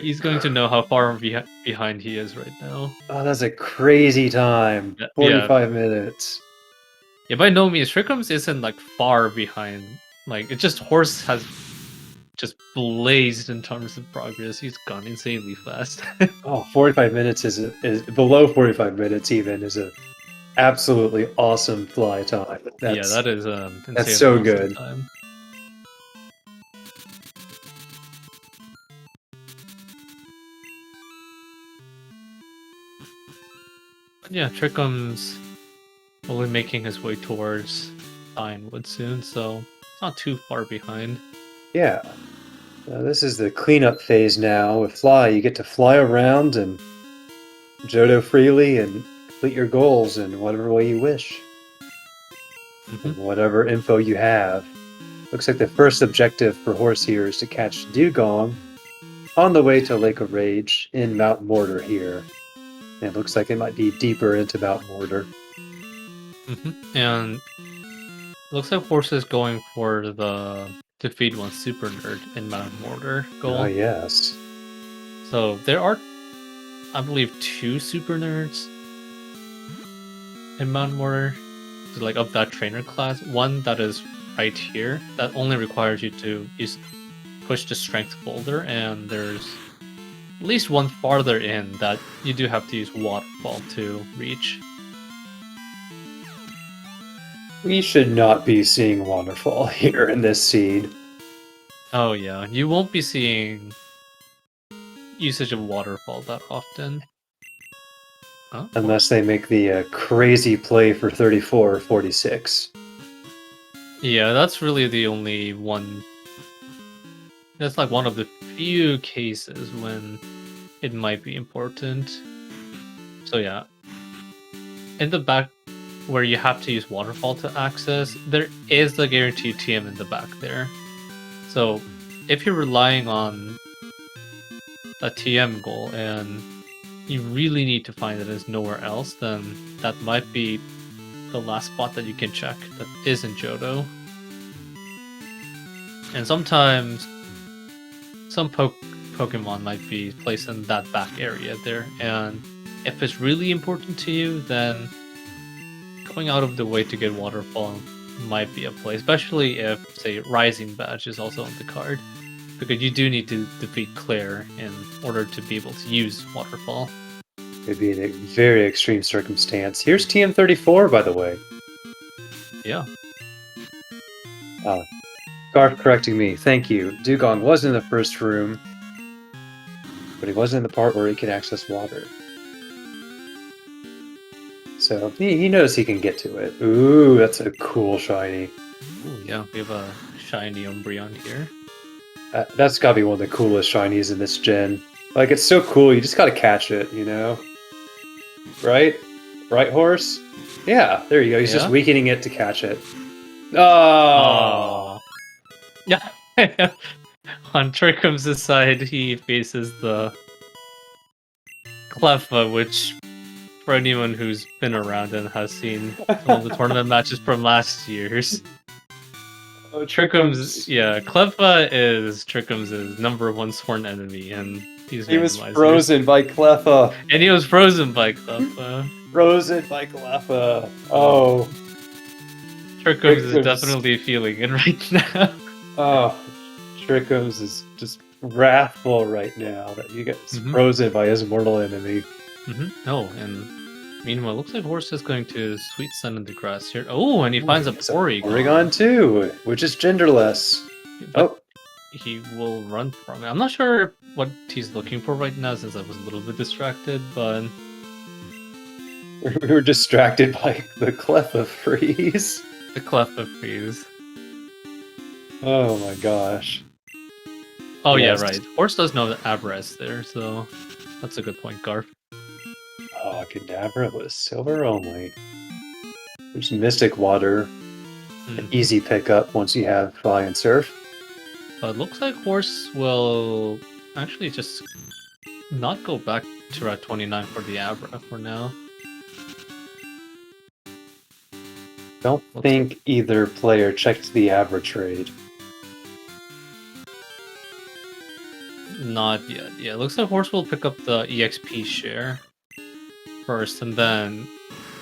he's going to know how far behind he is right now. Oh, that's a crazy time. Yeah, 45 minutes. Yeah, by no means, Trikkums isn't like far behind. Like, it's just Horse has just blazed in terms of progress. He's gone insanely fast. Oh, 45 minutes is below 45 minutes even is a absolutely awesome fly time. Yeah, that is that's so awesome good. time. But yeah, Trickums will be making his way towards Ironwood soon, so it's not too far behind. Yeah. This is the cleanup phase now. With Fly, you get to fly around and Johto freely and complete your goals in whatever way you wish. And whatever info you have. Looks like the first objective for Horse here is to catch Dugong on the way to Lake of Rage in Mount Mortar here. And it looks like it might be deeper into Mount Mortar. And looks like Horse is going for the defeat one super nerd in Mount Mortar goal. Oh, yes. So there are, I believe, 2 super nerds in Mount Mortar, so like of that trainer class. One that is right here that only requires you to push the strength folder, and there's at least one farther in that you do have to use waterfall to reach. We should not be seeing Waterfall here in this seed. Oh yeah, you won't be seeing usage of waterfall that often. Huh? Unless they make the crazy play for 34 or 46. Yeah, that's really the only one. That's like one of the few cases when it might be important. So yeah, in the back where you have to use waterfall to access, there is the guaranteed TM in the back there. So if you're relying on a TM goal and you really need to find it as nowhere else, then that might be the last spot that you can check that isn't Johto. And sometimes some Pokemon might be placed in that back area there, and if it's really important to you, then going out of the way to get Waterfall might be a play, especially if, say, Rising Badge is also on the card, because you do need to defeat Claire in order to be able to use Waterfall. It'd be in a very extreme circumstance. Here's TM34, by the way. Yeah. Garth correcting me. Thank you. Dugong was in the first room, but he wasn't in the part where he can access water. So he knows he can get to it. Ooh, that's a cool shiny. Ooh, yeah, we have a shiny Umbreon here. That's gotta be one of the coolest shinies in this gen. Like, it's so cool, you just gotta catch it, you know? Right? Right, Horse? Yeah, there you go. He's just weakening it to catch it. Oh! Yeah. On Trickums' side, he faces the Cleffa, which, for anyone who's been around and has seen all the tournament matches from last year's, Trickums, yeah, Cleffa is Trickums' #1 sworn enemy, and he was frozen by Cleffa. And he was frozen by Cleffa. Frozen by Cleffa. Oh. Trickums is definitely feeling it right now. Oh, Trickums is just wrathful right now that you get frozen by his mortal enemy. Oh, and meanwhile, looks like Horse is going to Sweet Sun in the grass here. Oh, and he finds a Porygon. Porygon too, which is genderless. But Oh, he will run from it. I'm not sure what he's looking for right now since I was a little bit distracted, but we were distracted by the Cleffa freeze. the Cleffa freeze. Oh my gosh. Oh Yes. yeah, right. Horse does know that Abra is there, so that's a good point, Garf. Oh, Kadabra was silver only. There's Mystic Water, an easy pickup once you have Fly and Surf. But it looks like Horse will actually just not go back to Route 29 for the Abra for now. Don't think either player checked the Abra trade. Not yet. Yeah, it looks like Horse will pick up the EXP share first and then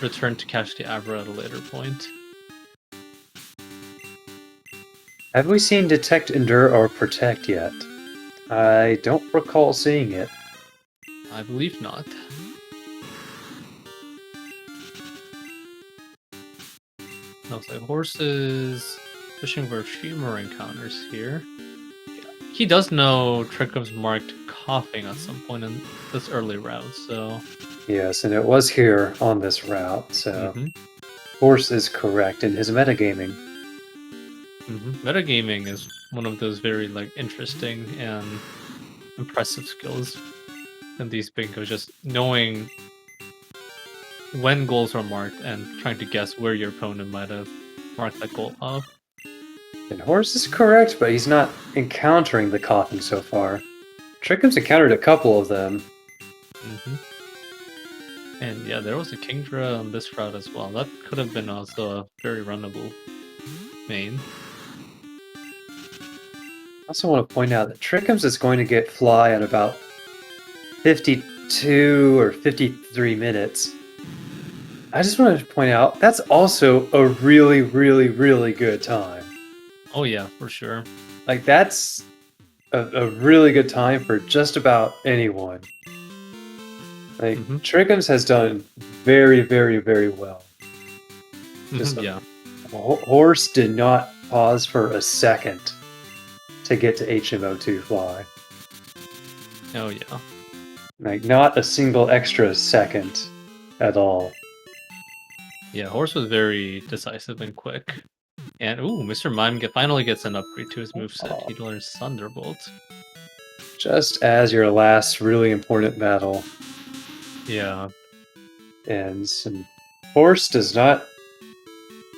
return to catch the Abra at a later point. Have we seen Detect, Endure, or Protect yet? I don't recall seeing it. I believe not. Looks like Horse is fishing for a few more encounters here. He does know Trikkums marked coughing at some point in this early route, so... Yes, and it was here on this route, so... Horse is correct in his metagaming. Metagaming is one of those very interesting and impressive skills in these bingos, just knowing when goals are marked and trying to guess where your opponent might have marked that goal up. And Horse is correct, but he's not encountering the coughing so far. Trickham's encountered a couple of them. And yeah, there was a Kingdra on this route as well. That could have been also a very runnable main. I also want to point out that Trickham's is going to get Fly at about 52 or 53 minutes. I just wanted to point out, that's also a really, really, really good time. Oh yeah, for sure. Like, that's a really good time for just about anyone. Like, Trickums has done very, very, very well. Yeah. Horse did not pause for a second to get to HMO2 Fly. Oh yeah. Like, not a single extra second at all. Yeah, Horse was very decisive and quick. And ooh, Mr. Mime finally gets an upgrade to his moveset. He learns Thunderbolt. Just as your last really important battle. Yeah. And Horse does not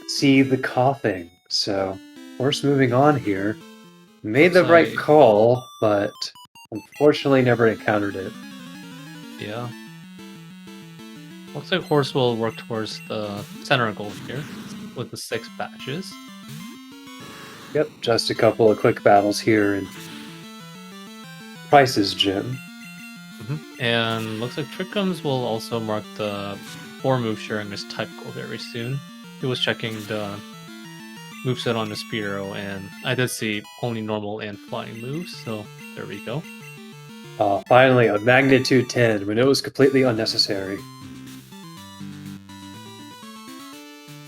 see the coughing, so Horse moving on here. Made the right call, but unfortunately never encountered it. Yeah. Looks like Horse will work towards the center goal here with the 6 badges. Yep, just a couple of quick battles here in Price's gym. And looks like Trickums will also mark the 4 move sharing his type goal very soon. He was checking the moveset on the Spearow, and I did see only normal and flying moves, so there we go. Finally, a magnitude 10 when it was completely unnecessary.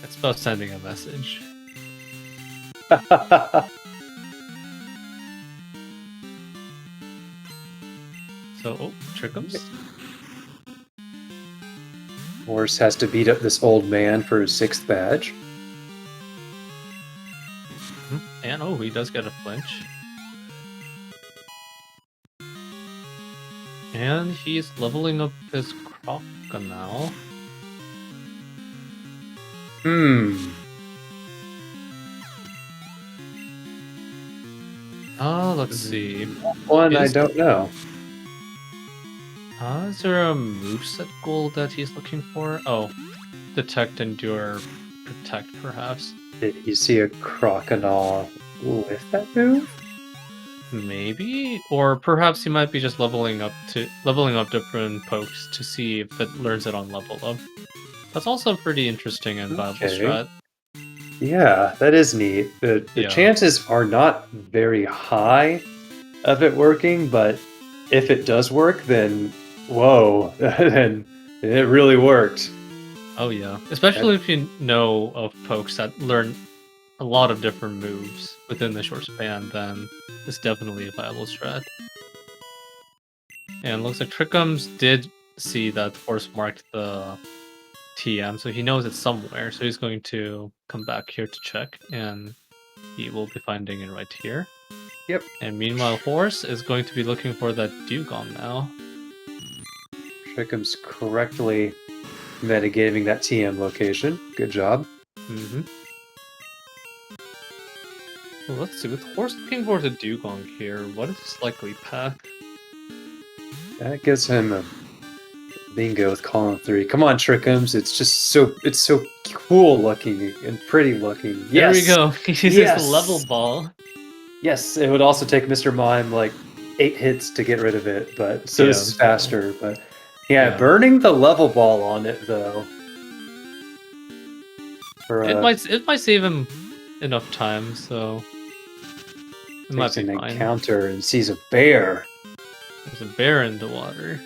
It's about sending a message. So, oh, Trickums. Horse has to beat up this old man for his 6th badge. And oh, he does get a flinch. And he's leveling up his Crocodile. Let's see. One, I don't know. Is there a moveset goal that he's looking for? Oh, Detect, Endure, Protect, perhaps. Did you see a Crocodile with that move? Maybe, or perhaps he might be just leveling up different pokes to see if it learns it on level up. That's also pretty interesting and viable strat. Yeah, that is neat. The chances are not very high of it working, but if it does work, then Whoa, and it really worked. Oh yeah, especially if you know of folks that learn a lot of different moves within the short span, then it's definitely a viable strat. And looks like Trickums did see that Horse marked the TM, so he knows it's somewhere. So he's going to come back here to check, and he will be finding it right here. Yep. And meanwhile, Horse is going to be looking for that dugong now. Trickums correctly metagaming that TM location. Good job. Mm-hmm. Well, let's see. With Horse looking for the dugong here, what is his likely path? That gives him a bingo with column 3. Come on, Trickums. It's just so cool looking and pretty looking. There Yes. we go. He uses Yes. the level ball. Yes, it would also take Mr. Mime like 8 hits to get rid of it, but so this is faster. But yeah, burning the level ball on it though. For, it might save him enough time, so it might be an fine. encounter and sees a bear. There's a bear in the water.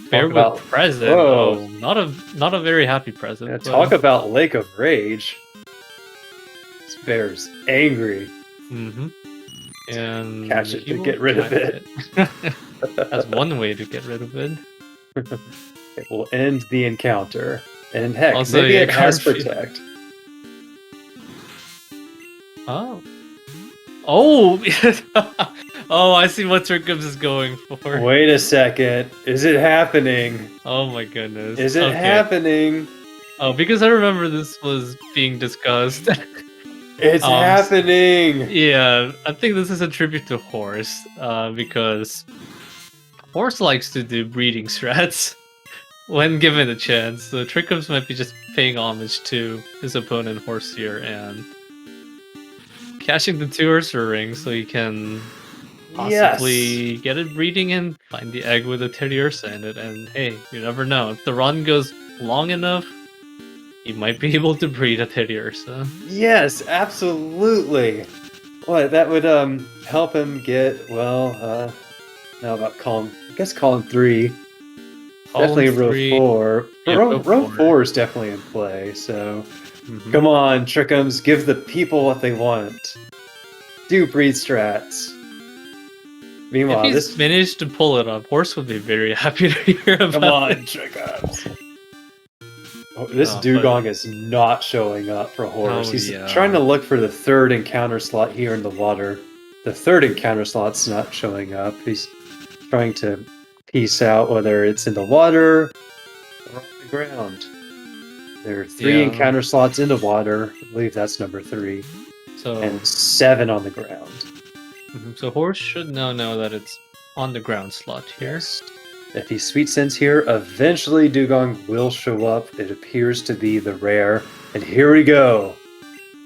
Bear with present. Whoa. Oh, not a very happy present. Yeah, talk about Lake of Rage. This bear's angry. Mm-hmm. And catch it to get rid of it. That's one way to get rid of it. It will end the encounter. And heck, Also, maybe yeah, it has protect. Oh. Oh! Oh, I see what Trikkums is going for. Wait a second. Is it happening? Oh my goodness. Is it happening? Oh, because I remember this was being discussed. It's happening! Yeah, I think this is a tribute to Horse, because Horse likes to do breeding strats when given a chance, so Trikkums might be just paying homage to his opponent Horse here and cashing the 2 Ursa rings so he can possibly get it breeding and find the egg with a Teddy Ursa in it, and hey, you never know, if the run goes long enough, you might be able to breed a Teddy Ursa. Yes, absolutely. What, that would help him get, well, now about column, I guess column 3. Definitely row 4. Yeah, row 4 is definitely in play, so come on, Trickums, give the people what they want. Do breed strats. Meanwhile, if he's managed to pull it up, Horse would be very happy to hear about Come on, it. Trickums. Oh, this dugong is not showing up for Horse. He's trying to look for the 3rd encounter slot here in the water. The 3rd encounter slot's not showing up. He's trying to piece out whether it's in the water or on the ground. There are 3 encounter slots in the water. I believe that's number 3. So, and 7 on the ground. So Horse should now know that it's on the ground slot here. If he sweet sends here, eventually Dugong will show up. It appears to be the rare. And here we go.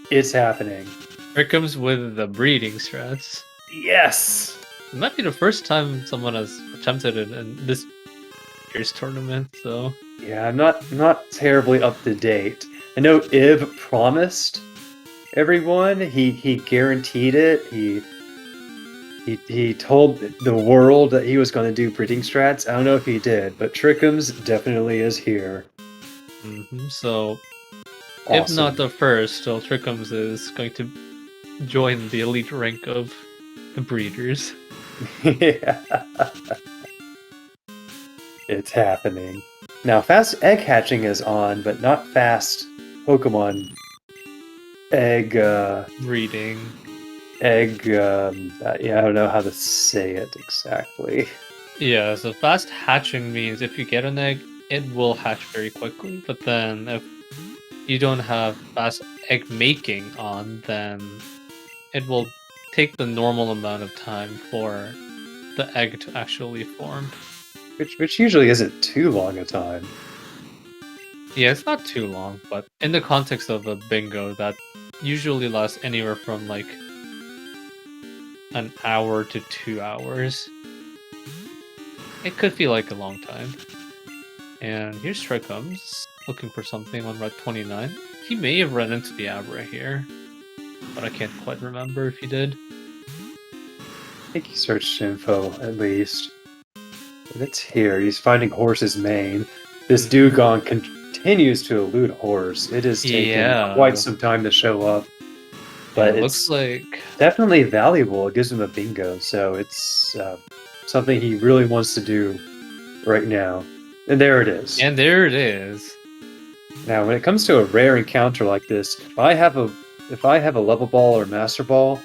It's happening. Here comes with the breeding strats. Yes! It might be the first time someone has attempted it in this year's tournament, so... Yeah, I'm not terribly up to date. I know Ib promised everyone. He guaranteed it. He told the world that he was going to do breeding strats. I don't know if he did, but Trickums definitely is here. So, if not the first, well, Trickums is going to join the elite rank of the breeders. Yeah. It's happening. Now, fast egg hatching is on, but not fast Pokemon egg breeding. Yeah, I don't know how to say it exactly. Yeah, so fast hatching means if you get an egg, it will hatch very quickly, but then if you don't have fast egg making on, then it will take the normal amount of time for the egg to actually form. Which usually isn't too long a time. Yeah, it's not too long, but in the context of a bingo, that usually lasts anywhere from like an hour to 2 hours. It could feel like a long time. And here's Trickums, looking for something on Route 29. He may have run into the Abra here, but I can't quite remember if he did. think he searched info at least. But it's here. He's finding horse's mane. This dugong continues to elude horse. It has taken quite Yeah. some time to show up, Yeah, but it looks it's like. definitely valuable. It gives him a bingo, so it's something he really wants to do right now. And there it is. And there it is. Now, when it comes to a rare encounter like this, if I have a level ball or master ball,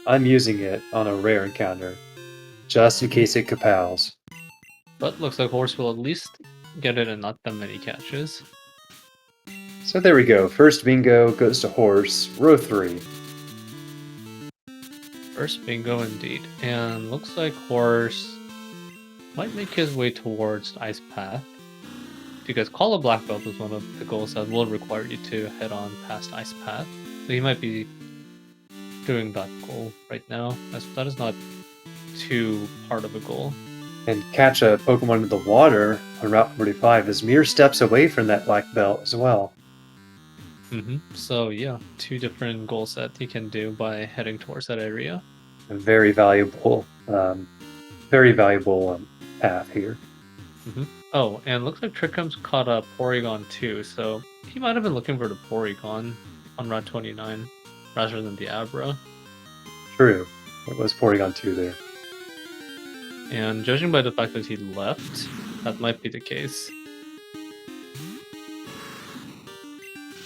I'm using it on a rare encounter, just in case it capals. But looks like horse will at least get it in not that many catches. So there we go. First bingo goes to horse, row 3. First bingo indeed. And looks like horse might make his way towards Ice Path. Because Call of Black Belt is one of the goals that will require you to head on past Ice Path. So he might be doing that goal right now, as that is not too hard of a goal. And catch a Pokemon in the water on Route 45 is mere steps away from that black belt as well. So yeah, 2 different goals that he can do by heading towards that area. A very valuable, path here. Oh, and looks like Trickums caught a Porygon too, so he might have been looking for the Porygon on Route 29 rather than the Abra. True. It was Porygon 2 there. And judging by the fact that he left, that might be the case.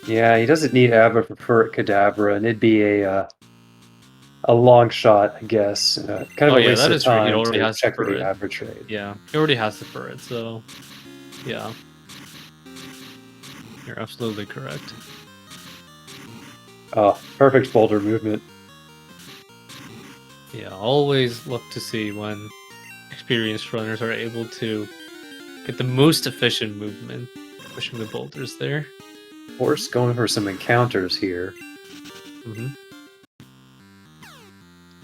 Yeah, he doesn't need Abra for Furret Kadabra, and it'd be a long shot, I guess. Kind of Oh a yeah, waste that of is true. He time already to has check the for the Furret. Abra trade. Yeah, he already has the Furret, so yeah. You're absolutely correct. Oh, perfect boulder movement. Yeah, always look to see when experienced runners are able to get the most efficient movement, pushing the boulders there. Horse going for some encounters here.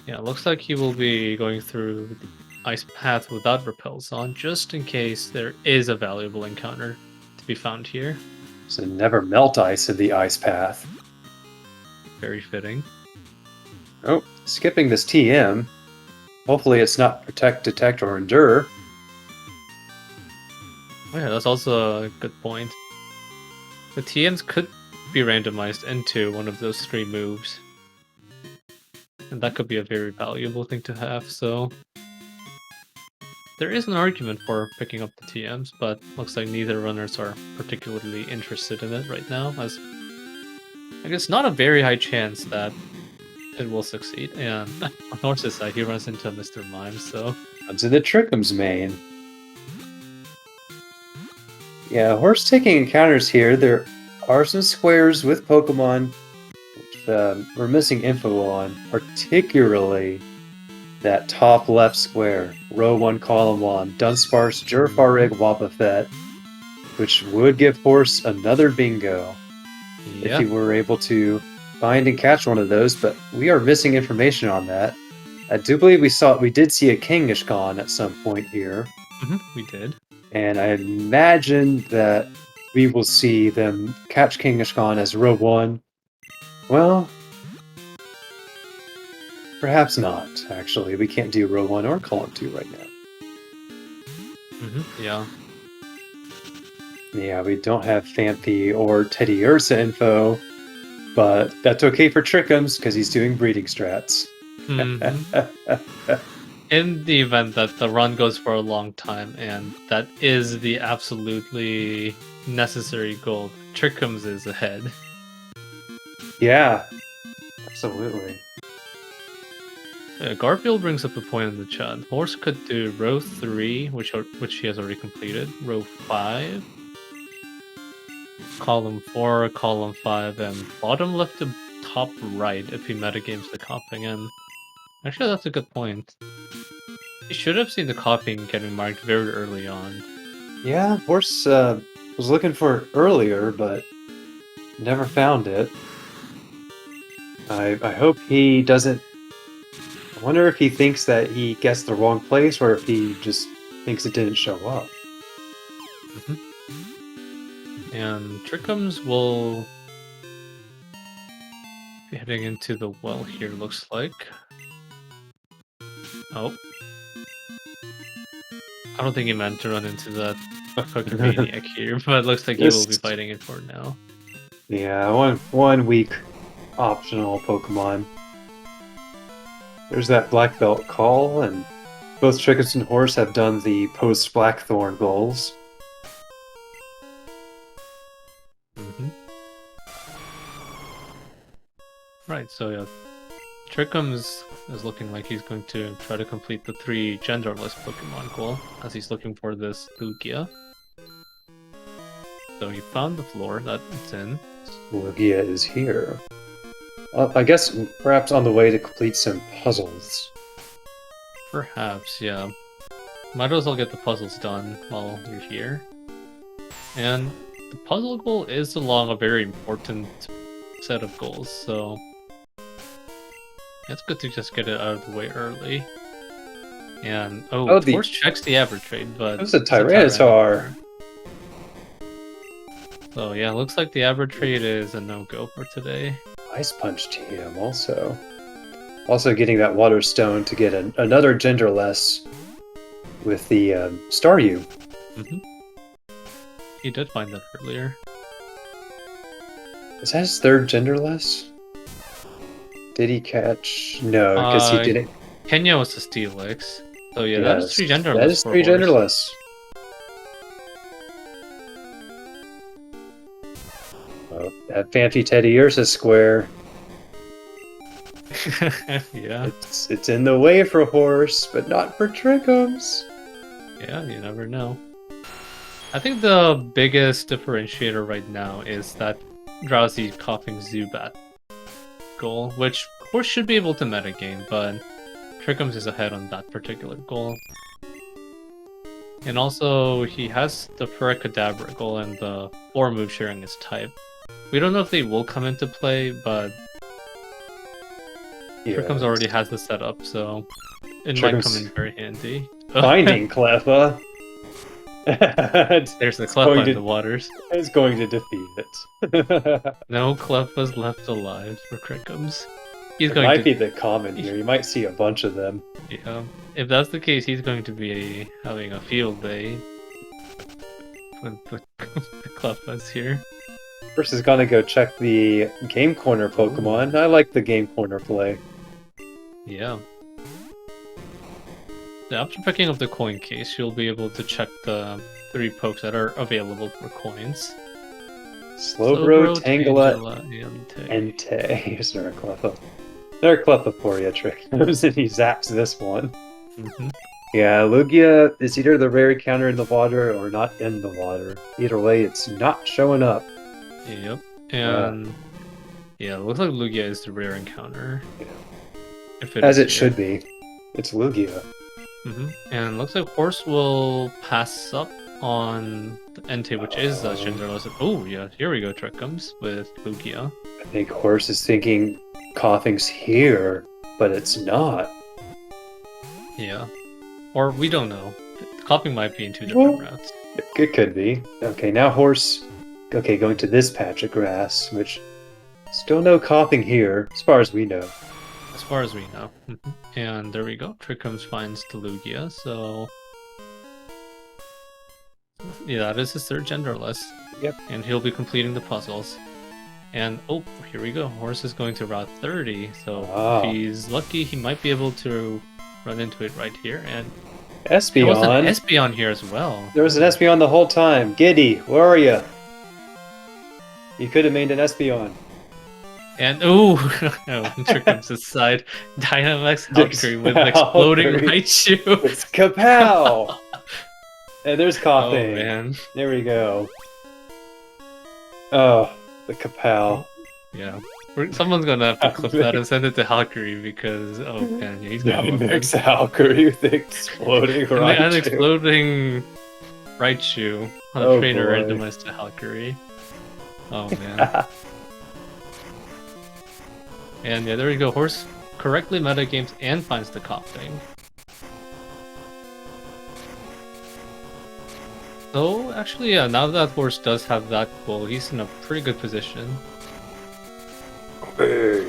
Yeah, it looks like he will be going through the Ice Path without repels on, just in case there is a valuable encounter to be found here. So never melt ice in the ice path. Very fitting. Oh, skipping this TM. Hopefully it's not Protect, Detect, or Endure. Oh yeah, that's also a good point. The TMs could be randomized into one of those 3 moves. And that could be a very valuable thing to have, so... There is an argument for picking up the TMs, but looks like neither runners are particularly interested in it right now, as I guess not a very high chance that it will succeed. And on Horse's side, he runs into Mr. Mime, so... Runs into Trickums main. Yeah, horse taking encounters here. There are some squares with Pokemon which we're missing info on, particularly that top left square, row 1, column 1, Dunsparce, Jurfarig, Wobbuffet, which would give horse another bingo if he were able to find and catch one of those, but we are missing information on that. I do believe we did see a Kingishkon at some point here. We did. And I imagine that we will see them catch Kingishkon as row 1. Well, perhaps not, actually. We can't do row 1 or column 2 right now. Yeah. Yeah, we don't have Phanpy or Teddy Ursa info, but that's okay for Trickums because he's doing breeding strats. In the event that the run goes for a long time, and that is the absolutely necessary goal, Trickums is ahead. Yeah, absolutely. Garfield brings up a point in the chat. Horse could do row 3, which he has already completed, row 5, column 4, column 5, and bottom left to top right if he metagames the copying. And actually, that's a good point. He should have seen the copying getting marked very early on. Yeah, horse was looking for it earlier, but never found it. I hope he doesn't... I wonder if he thinks that he guessed the wrong place, or if he just thinks it didn't show up. And Trickums will be heading into the well here, looks like. Oh. I don't think he meant to run into that fucking maniac here, but it looks like he will be fighting it for now. Yeah, one weak optional Pokemon. There's that Black Belt call, and both Trikkums and Horse have done the post-Blackthorn goals. Right, so yeah, Trikkums is looking like he's going to try to complete the 3 genderless Pokemon goal, as he's looking for this Lugia. So he found the floor that it's in. Lugia is here. I guess perhaps on the way to complete some puzzles. Perhaps, yeah. Might as well get the puzzles done while you're here. And the puzzle goal is along a very important set of goals, so it's good to just get it out of the way early. And of course checks the average rate, but it was a Tyranitar. So yeah, looks like the average rate is a no-go for today. Ice Punch TM also. Also getting that Water Stone to get another genderless with the Staryu. He did find that earlier. Is that his 3rd genderless? Did he catch? No, because he didn't. Kenya was the Steelix. So yeah, that is 3 genderless. That is 3 genderless. Oh, that Fancy Teddy Ursa square. Yeah. It's in the way for Horse, but not for Trikkums. Yeah, you never know. I think the biggest differentiator right now is that drowsy coughing Zubat goal, which Horse should be able to metagame, but Trikkums is ahead on that particular goal. And also, he has the Ferricadabra goal and the 4 move sharing his type. We don't know if they will come into play, but Trikkums already has the setup, so it might come in very handy. Finding Cleffa. There's the Cleffa in the waters. It's going to defeat it. No Cleffa's left alive for Trikkums. It might be the common here. You might see a bunch of them. Yeah. If that's the case, he's going to be having a field day with the Cleffa's here. First is gonna go check the Game Corner Pokemon. I like the Game Corner play. Yeah. After picking up the coin case, you'll be able to check the 3 pokes that are available for coins. Slowbro, Tangela, and Entei. Here's their Cleffa. They're Cleffa for you, Trikkums, and he zaps this one. Yeah, Lugia is either the rare encounter in the water or not in the water. Either way, it's not showing up. Yep. And yeah, it looks like Lugia is the rare encounter. Yeah. If it As it should be. It's Lugia. And it looks like Horse will pass up on the Entei, which is genderless. Oh yeah, here we go, Trikkums with Lugia. I think Horse is thinking Coughing's here, but it's not. Yeah. Or we don't know. Coughing might be in 2 different routes. It could be. Okay, now Horse... Okay, going to this patch of grass, which... Still no Coughing here, as far as we know. As far as we know. And there we go. Trikkums finds the Lugia, so... Yeah, that is his 3rd genderless. Yep. And he'll be completing the puzzles. And, oh, here we go. Horse is going to Route 30, so if he's lucky, he might be able to run into it right here. And Espeon. There was an Espeon here as well. There was an Espeon the whole time. Giddy, where are you? You could have made an Espeon. And, oh, no, Trikkums' side. Dynamax Valkyrie with an exploding Raichu. It's Kapow! And there's Coughing. Oh, man. There we go. Oh, the Kapow. Yeah. Someone's gonna have to clip that and send it to Valkyrie because, oh man, he's got one. Next Valkyrie with the exploding Raichu. An exploding Raichu on a trainer randomized to Valkyrie. Oh man. And yeah, there we go. Horse correctly metagames and finds the Coughing. So actually, yeah, now that Horse does have that goal, he's in a pretty good position. Hey.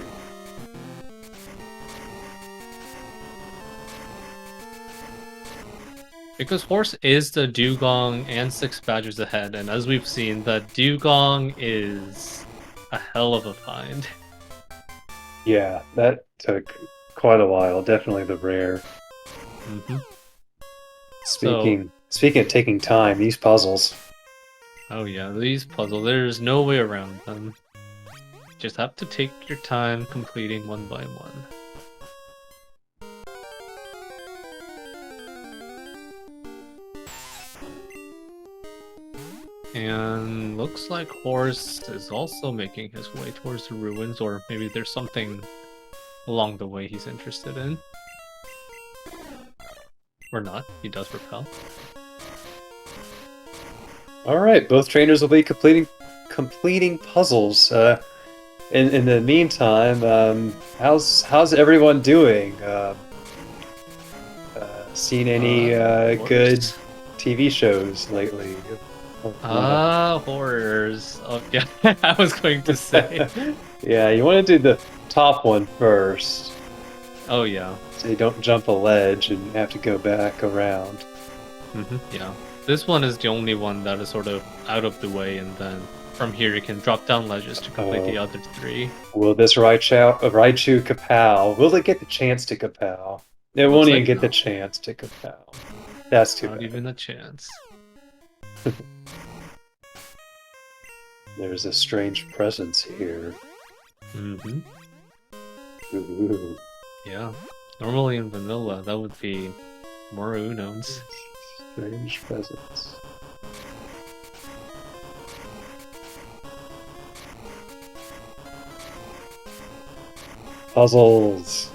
Because horse is the dugong and 6 badgers ahead, and as we've seen, the dugong is a hell of a find. Yeah, that took quite a while. Definitely the rare. Mm-hmm. Speaking of taking time, these puzzles. Oh yeah, these puzzles, there's no way around them. Just have to take your time completing one by one. And looks like Horse is also making his way towards the ruins, or maybe there's something along the way he's interested in. Or not, he does repel. Alright, both trainers will be completing puzzles. In the meantime, how's everyone doing? Seen any good TV shows lately? Horrors. Oh, yeah, I was going to say. Yeah, you want to do the top one first. Oh, yeah. So you don't jump a ledge and have to go back around. Yeah. This one is the only one that is sort of out of the way, and then from here you can drop down ledges to complete the other 3. Will this Raichu kapow? Will they get the chance to kapow? It won't even get the chance to kapow. That's too bad. Not even a chance. There's a strange presence here. Ooh. Yeah. Normally in vanilla, that would be more Unons. Strange presence. Puzzles.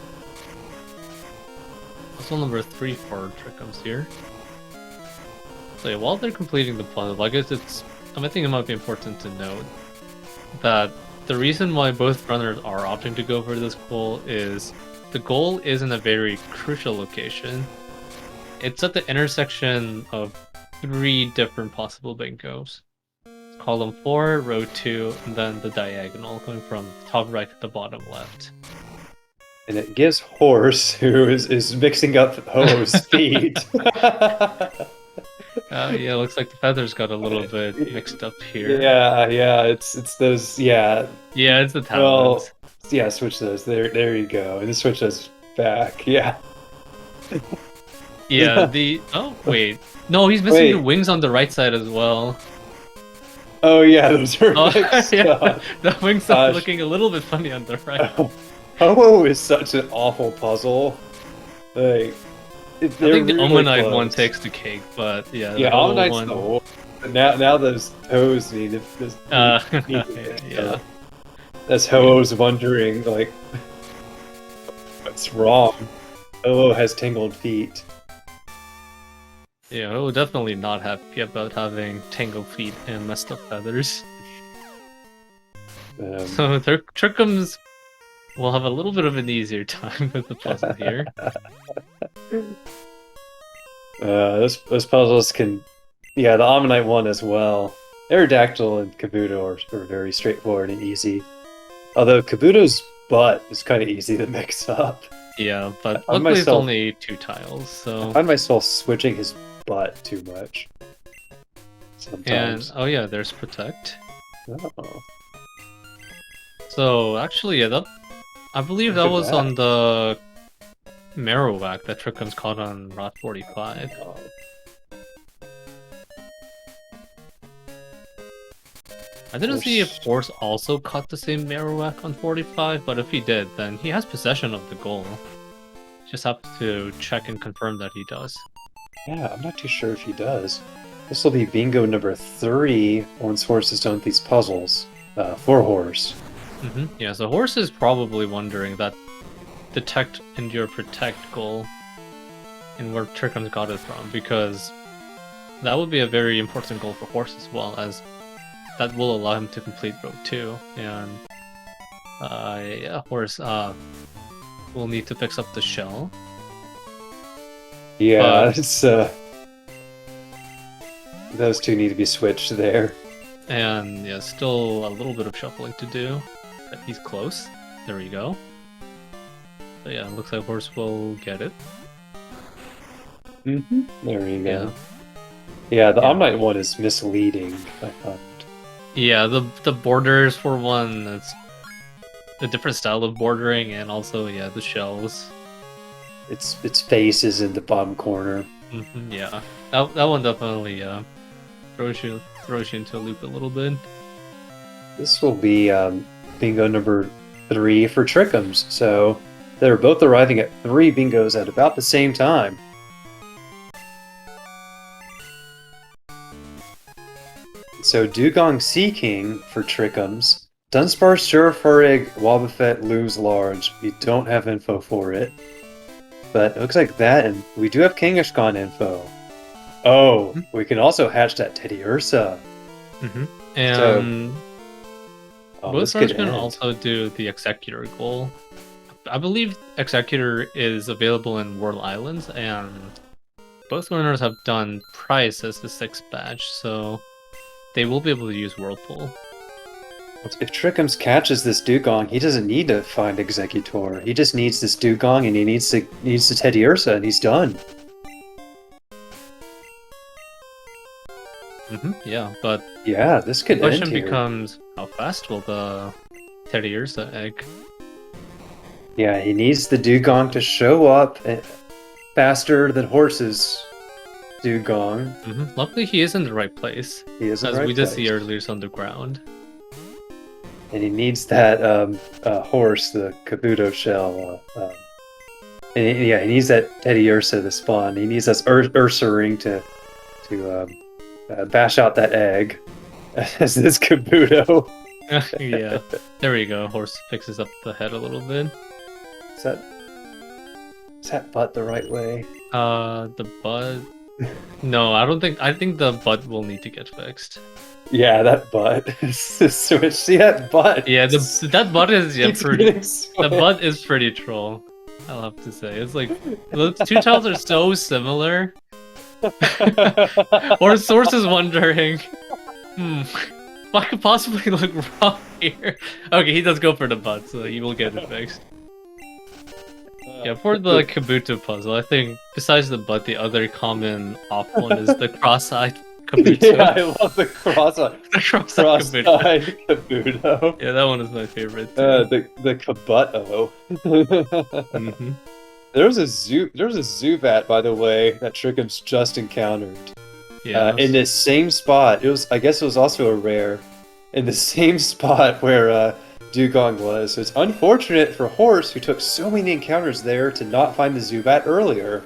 Puzzle number 3 for Trikkums here. So yeah, while they're completing the puzzle, I guess I think it might be important to note that the reason why both runners are opting to go for this goal is the goal is in a very crucial location. It's at the intersection of 3 different possible bingos. Column 4, row 2, and then the diagonal going from top right to the bottom left. And it gives Horse, who is mixing up Ho-Oh's speed. Yeah, looks like the feathers got a little bit mixed up here. Yeah, it's those, yeah. Yeah, it's the talons. Well, yeah, switch those. There you go. And then switch those back, yeah. Yeah, oh, wait. No, he's missing the wings on the right side as well. Oh, yeah, those are yeah. The wings are looking a little bit funny on the right. Ho-Oh is such an awful puzzle. Like, I think the Omanite one takes the cake, but yeah. Yeah, Omanite's the whole. Now those toes need this. Yeah. That's Ho-Oh's wondering, like, what's wrong? Ho-Oh has tangled feet. Yeah, Ho-Oh definitely not happy about having tangled feet and messed up feathers. So their Trikkums will have a little bit of an easier time with the puzzle here. Those puzzles can, yeah, the Ammonite one as well. Aerodactyl and Kabuto are very straightforward and easy. Although Kabuto's butt is kind of easy to mix up. Yeah, but luckily it's only 2 tiles, so... I find myself switching his butt too much. Sometimes. And, oh yeah, there's Protect. Oh. So, actually, yeah, I believe that was on the Marowak that Trikkums caught on Route 45. Oh. I didn't see if Horse also caught the same Marowak on 45, but if he did, then he has possession of the goal. Just have to check and confirm that he does. Yeah, I'm not too sure if he does. This will be bingo number 3 once Horse has done these puzzles. For Horse. Yeah, so Horse is probably wondering that Detect, Endure, Protect goal and where Trikkums got it from, because that would be a very important goal for Horse as well, as that will allow him to complete Row 2, and yeah, Horse will need to fix up the shell. Yeah, it's those two need to be switched there. And yeah, still a little bit of shuffling to do, but he's close. There we go. So yeah, looks like Horse will get it. There you Yeah. go. Yeah, the Yeah. Omnite one is misleading, I find. Yeah, the borders for one, it's a different style of bordering, and also yeah, the shells. Its face is in the bottom corner. Yeah, that one definitely throws you into a loop a little bit. This will be bingo number 3 for Trickums, so they're both arriving at 3 bingos at about the same time. So Dugong Sea King for Trickums. Dunsparce, Sureforig, Wobbuffet looms large. We don't have info for it. But it looks like that, and we do have Kangishkon info. Oh, we can also hatch that Teddy Ursa. And both this could runners can end. also do the Executor goal. I believe Executor is available in World Islands, and both runners have done Price as the 6th badge, so they will be able to use Whirlpool. If Trickums catches this Dugong, he doesn't need to find Executor. He just needs this Dugong, and he needs the Teddy Ursa, and he's done. Yeah, but yeah, this could the question end here. becomes, how fast will the Teddy Ursa egg? Yeah, he needs the Dugong to show up faster than horses. Dugong. Luckily, he is in the right place. He is in the as right we place. did see earlier, on the ground. And he needs that horse, the Kabuto shell. And he needs that Teddy Ursa to spawn. He needs that Ursa ring to bash out that egg as this Kabuto. Yeah, there we go. Horse fixes up the head a little bit. Is that butt the right way? The butt. No, I don't think. I think the butt will need to get fixed. Yeah, that butt. Switch. See that butt? Yeah, that butt is pretty. The butt butt is pretty troll. I'll have to say, it's like the two childs are so similar. Or Source is wondering, what could possibly look wrong here? Okay, he does go for the butt, so he will get it fixed. Yeah, for the Kabuto puzzle, I think besides the butt, the other common off one is the cross-eyed Kabuto. Yeah, I love the cross-eyed Kabuto. Kabuto. Yeah, that one is my favorite too. The Kabuto. There's a Zubat, by the way, that Trickums just encountered. Yeah. In this same spot. I guess it was also a rare. In the same spot where Dugong was. So it's unfortunate for Horse, who took so many encounters there, to not find the Zubat earlier.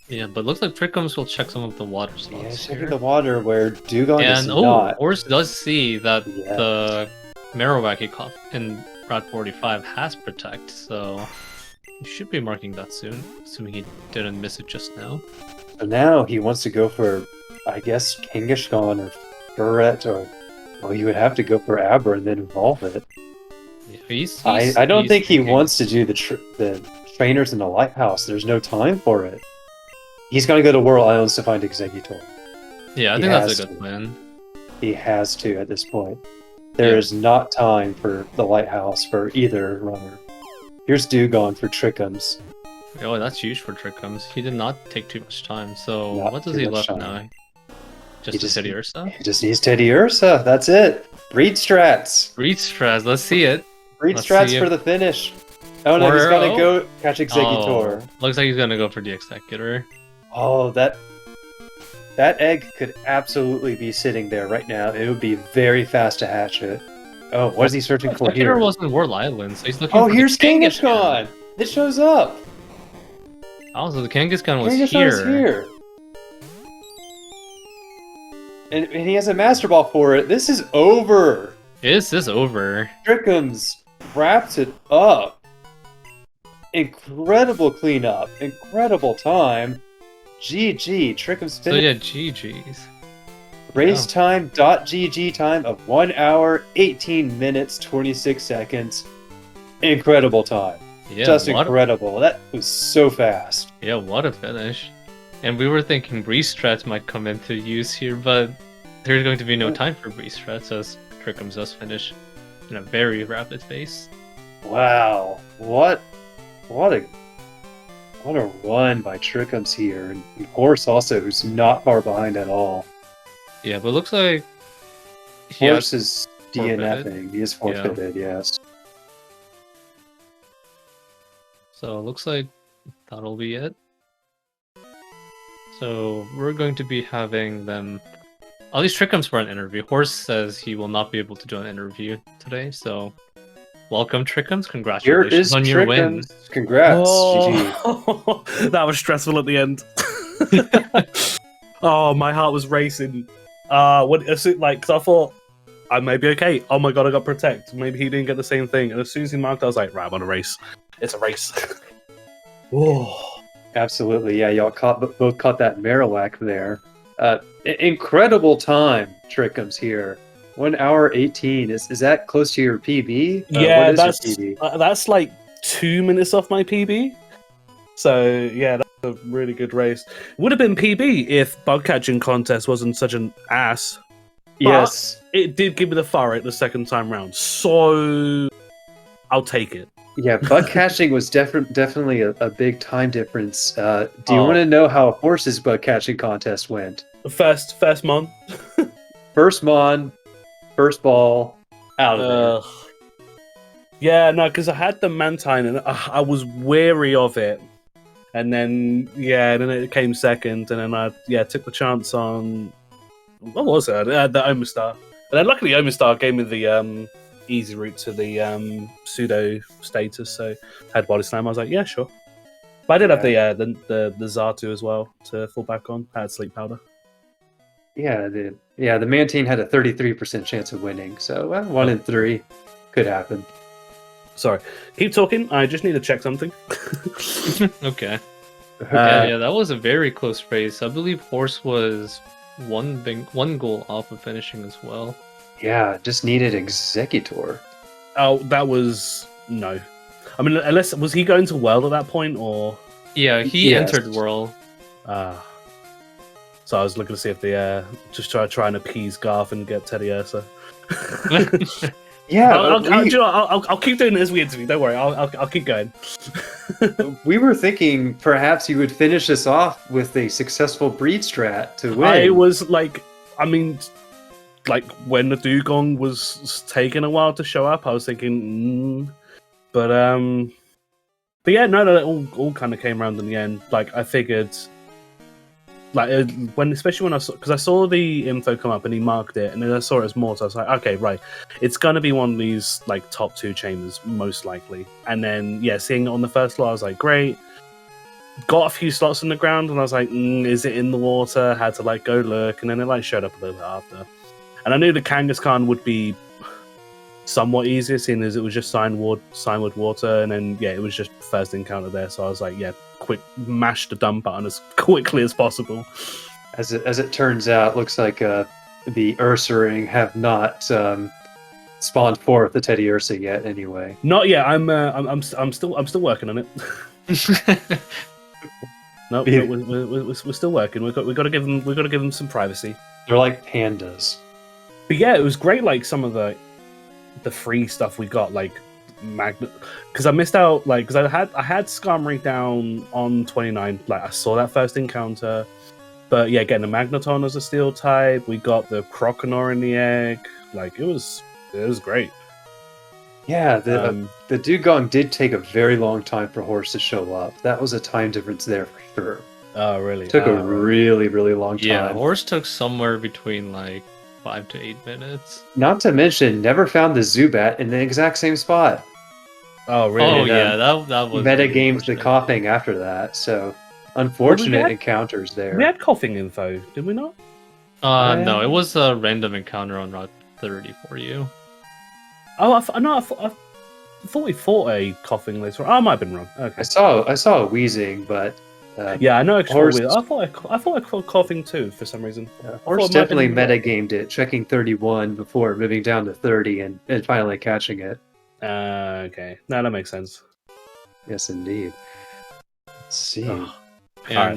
Yeah, but looks like Trickums will check some of the water spots. Yeah, checking the water where Dugong is not. And Horse does see that the Marowak in Route 45 has Protect, so he should be marking that soon, assuming he didn't miss it just now. So now he wants to go for, I guess, Kangishkon or Burret, or well, you would have to go for Abra and then evolve it. Yeah, I don't think he wants to do the trainers in the lighthouse. There's no time for it. He's gonna go to World Islands to find Executor. Yeah, I think that's a good plan. He has to at this point. There is not time for the lighthouse for either runner. Here's Dugong for Trickums. Oh, that's huge for Trickums. He did not take too much time, so what does he left now? Just Teddy Ursa? He just needs Teddy Ursa, that's it. Breed strats. Breed strats, let's see it. Breed strats for the finish. Oh no, he's gonna go catch Executor. Looks like he's gonna go for the Executor. Oh, that egg could absolutely be sitting there right now. It would be very fast to hatch it. Oh, what is he searching for here? Executor was in World Islands, so he's looking for here's Kangishkon! It shows up! Oh, so the Kangaskhan was here. And he has a Master Ball for it. This is over! Is this over? Trickums wraps it up. Incredible cleanup. Incredible time. GG. Trickums finished. So yeah, GG's. Race time, .gg time of 1 hour, 18 minutes, 26 seconds. Incredible time. Yeah, just incredible. That was so fast. Yeah, what a finish. And we were thinking breeze strats might come into use here, but there's going to be no time for breeze strats as Trickums does finish in a very rapid pace. Wow. What What a run by Trickums here, and Horse also, who's not far behind at all. Yeah, but it looks like he Horse has is forfeited. DNFing. He is forfeited, yes. So it looks like that'll be it. So we're going to be having them. At least Trickums for an interview. Horse says he will not be able to do an interview today, so welcome Trickums. Here Congratulations is on your win. Trickums. Congrats. GG. Oh, that was stressful at the end. Oh, my heart was racing. Cause I thought I may be okay. Oh my god, I got protect. Maybe he didn't get the same thing. And as soon as he marked, I was like, right, I'm on a race. It's a race. Oh. Absolutely, yeah. Y'all both caught that Marowak there. Incredible time, Trickums here. 1 hour 18. Is that close to your PB? Yeah, what is your PB? That's like 2 minutes off my PB. So yeah, that's a really good race. Would have been PB if bug catching contest wasn't such an ass. Yes. It did give me the far rate the second time round, so I'll take it. Yeah, bug catching was definitely a big time difference. Do you want to know how Horse's bug catching contest went? First mon. First mon, first ball, out of there. Yeah, no, because I had the Mantine and I was wary of it. And then, then it came second. And then I, took the chance on... What was it? The Omastar. And then luckily Omastar gave me the easy route to the pseudo status. So I had Body Slam. I was like, yeah, sure. But I did have the Zartu as well to fall back on. I had Sleep Powder. Yeah, the Mantine had a 33% chance of winning. So 1 in 3 could happen. Sorry. Keep talking. I just need to check something. Okay. Yeah, that was a very close race. I believe Horse was one goal off of finishing as well. Yeah, just needed Executor. Oh, that was... No. I mean, unless... Was he going to World at that point, or...? Yeah, he entered World. So I was looking to see if they just try and appease Garth and get Teddy Ursa. Yeah, I'll keep doing it as we interview. Don't worry, I'll keep going. We were thinking perhaps you would finish this off with a successful breed strat to win. I was like, when the Dugong was taking a while to show up, I was thinking, but yeah, no, it all kind of came around in the end. Like I figured. Especially when I saw, because I saw the info come up and he marked it, and then I saw it as Mortar. I was like, okay, right, it's gonna be one of these top 2 chambers most likely. And then seeing it on the first lot, I was like, great. Got a few slots on the ground, and I was like, is it in the water? Had to go look, and then it showed up a little bit after. And I knew the Kangaskhan would be somewhat easier, seeing as it was just Signwood water, and then it was just first encounter there. So I was like, quick mash the dump button as quickly as possible. As it turns out, looks like the Ursaring have not spawned forth the Teddy Ursa yet. Anyway, not yet. I'm still working on it. No, we're still working. We've got to give them some privacy. They're like pandas. But yeah, it was great. Some of the free stuff we got, Magnet, because I missed out, because I had Skarmory down on 29. I saw that first encounter, but getting the Magneton as a steel type, we got the Croconor in the egg. It was great. Yeah, the Dugong did take a very long time for Horse to show up. That was a time difference there for sure. Oh, really? It took a really, really long time. Yeah, Horse took somewhere between 5 to 8 minutes. Not to mention, never found the Zubat in the exact same spot. Oh, really? Oh, yeah, that was... Metagamed the coughing after that, so unfortunate encounters there. We had coughing info, did we not? No, it was a random encounter on Route 30 for you. Oh, I thought we fought a coughing later. Oh, I might have been wrong. Okay. I saw a wheezing, but I know. Horse... I thought I caught coughing too for some reason. Horse definitely metagamed it, checking 31 before moving down to 30 and finally catching it. Okay. No, that makes sense. Yes, indeed. Let's see. Oh. Alright,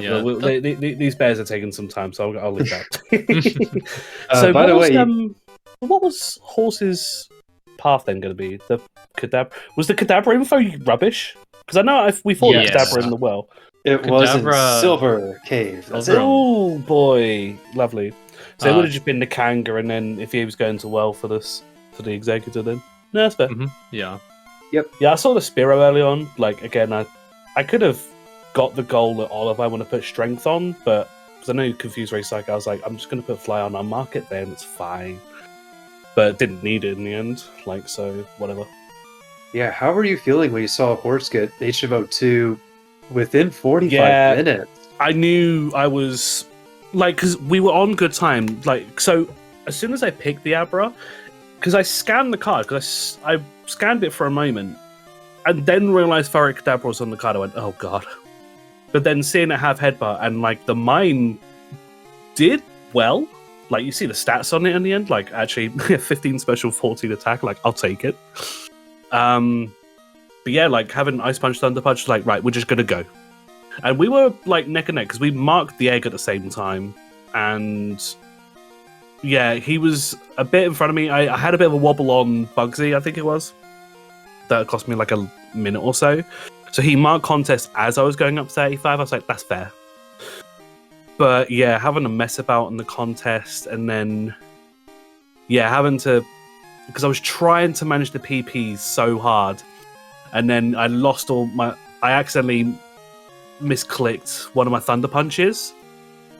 these bears are taking some time, so I'll leave that. So, by the way, what was Horse's path then going to be? Was the Kadabra info rubbish? Because I know we fought Yes. Kadabra in the well. It was in Kadabra- Silver Cave. That's Silver- it. Oh boy, lovely. So it Uh, would have just been the Kanga, and then if he was going to well for the executor, then no, that's fair. Yeah. Yeah, I saw the Spiro early on. Like again, I could have got the goal at Olive. I want to put strength on, but because I know you confused Race Psycho, I was like, I'm just going to put Fly on. I'll mark it then. It's fine. But didn't need it in the end. Like so, whatever. Yeah, how were you feeling when you saw a horse get HMO2 within 45 Yeah. minutes? I knew I was like, because we were on good time. Like, so as soon as I picked the Abra, because I scanned the card, because I scanned it for a moment, and then realized Pharaoh Kadabra was on the card. I went, oh god. But then seeing it have headbutt and like the mine did well. Like you see the stats on it in the end, like actually 15 special, 14 attack. Like I'll take it. But yeah, like having Ice Punch, Thunder Punch, like right, we're just gonna go. And we were like neck and neck because we marked the egg at the same time, and yeah, he was a bit in front of me. I had a bit of a wobble on Bugsy, I think it was. That cost me like a minute or so. So he marked contest as I was going up 35. I was like, that's fair. But yeah, having a mess about in the contest, and then yeah, having to, because I was trying to manage the PPs so hard, and then I lost I accidentally misclicked one of my Thunder Punches.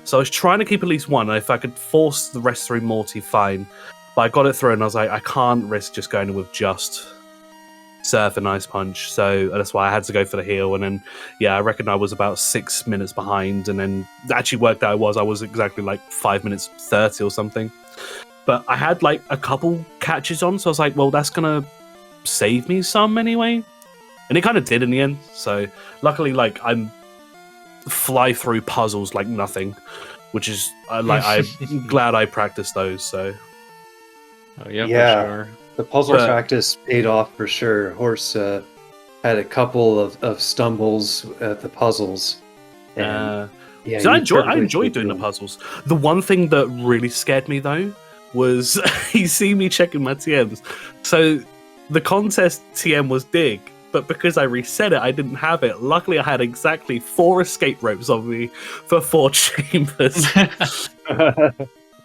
So I was trying to keep at least one, and if I could force the rest through Morty, fine. But I got it through, and I was like, I can't risk just going with just Surf and Ice Punch. So that's why I had to go for the heal. And then, yeah, I reckon I was about 6 minutes behind, and then actually worked out I was exactly like 5 minutes 30 or something. But I had like a couple catches on, so I was like, well, that's gonna save me some anyway. And it kind of did in the end. So luckily, like I'm fly through puzzles like nothing, which is I'm glad I practiced those. So Yeah, Yeah. for sure. The puzzle But- practice paid off for sure. Horse had a couple of stumbles at the puzzles. And yeah, so I you enjoy perfectly doing the flew. puzzles. The one thing that really scared me though was you see me checking my TMs. So the contest TM was Dig, but because I reset it, I didn't have it. Luckily, I had exactly 4 escape ropes on me for 4 chambers.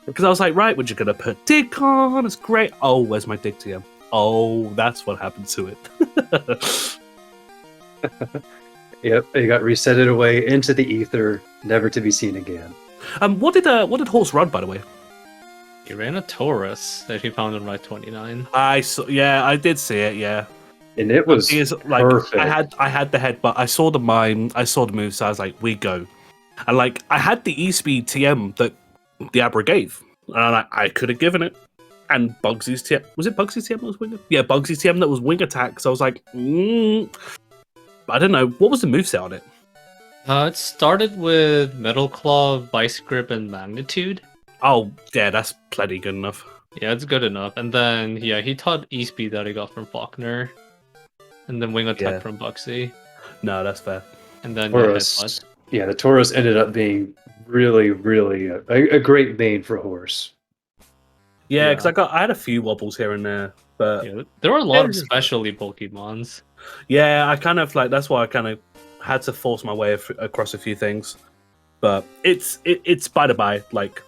Because I was like, right, we're just going to put Dig on. It's great. Oh, where's my Dig TM? Oh, that's what happened to it. Yep, it got resetted away into the ether, never to be seen again. What did Horse run, by the way? He ran a Taurus that he found in Ride 29. I saw, yeah, I did see it. Yeah, And it was Is, like, perfect. I had the headbutt. I saw the mine. I saw the move. So I was like, we go. And like, I had the E-Speed TM that the Abra gave, and I could have given it. And Bugsy's TM, was it Bugsy's TM that was wing? Yeah, Bugsy's TM that was wing attack. So I was like, I don't know. What was the moveset on it? It started with Metal Claw, Vice Grip, and Magnitude. Oh, yeah, that's plenty good enough. Yeah, it's good enough. And then, yeah, he taught E-Speed that he got from Faulkner. And then Wing Attack Yeah. from Bugsy. No, that's fair. And then Taurus. Yeah, the Taurus ended up being really, really a great main for Horse. Yeah, Yeah. because I had a few wobbles here and there, but Yeah, there were a lot of Yeah. specially bulky mons. yeah, I kind of like that's why I kind of had to force my way across a few things. But it's by the by, like.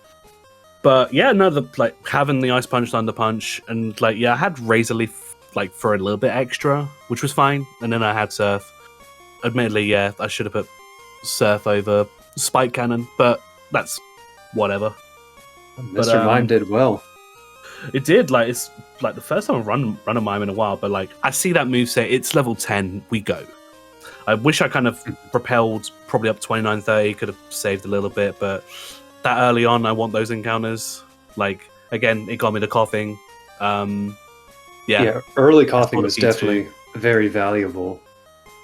But yeah, no, like having the Ice Punch, Thunder Punch, and like yeah, I had Razor Leaf like for a little bit extra, which was fine, and then I had Surf. Admittedly, yeah, I should have put Surf over Spike Cannon, but that's whatever. Mr. Mime did well. It did, like it's like the first time I've run a mime in a while, but like I see that moveset, it's level 10, we go. I wish I kind of propelled probably up 29, 30, could have saved a little bit, but that early on I want those encounters. Like again, it got me the coughing. Yeah, early coughing what was it needs to definitely very valuable.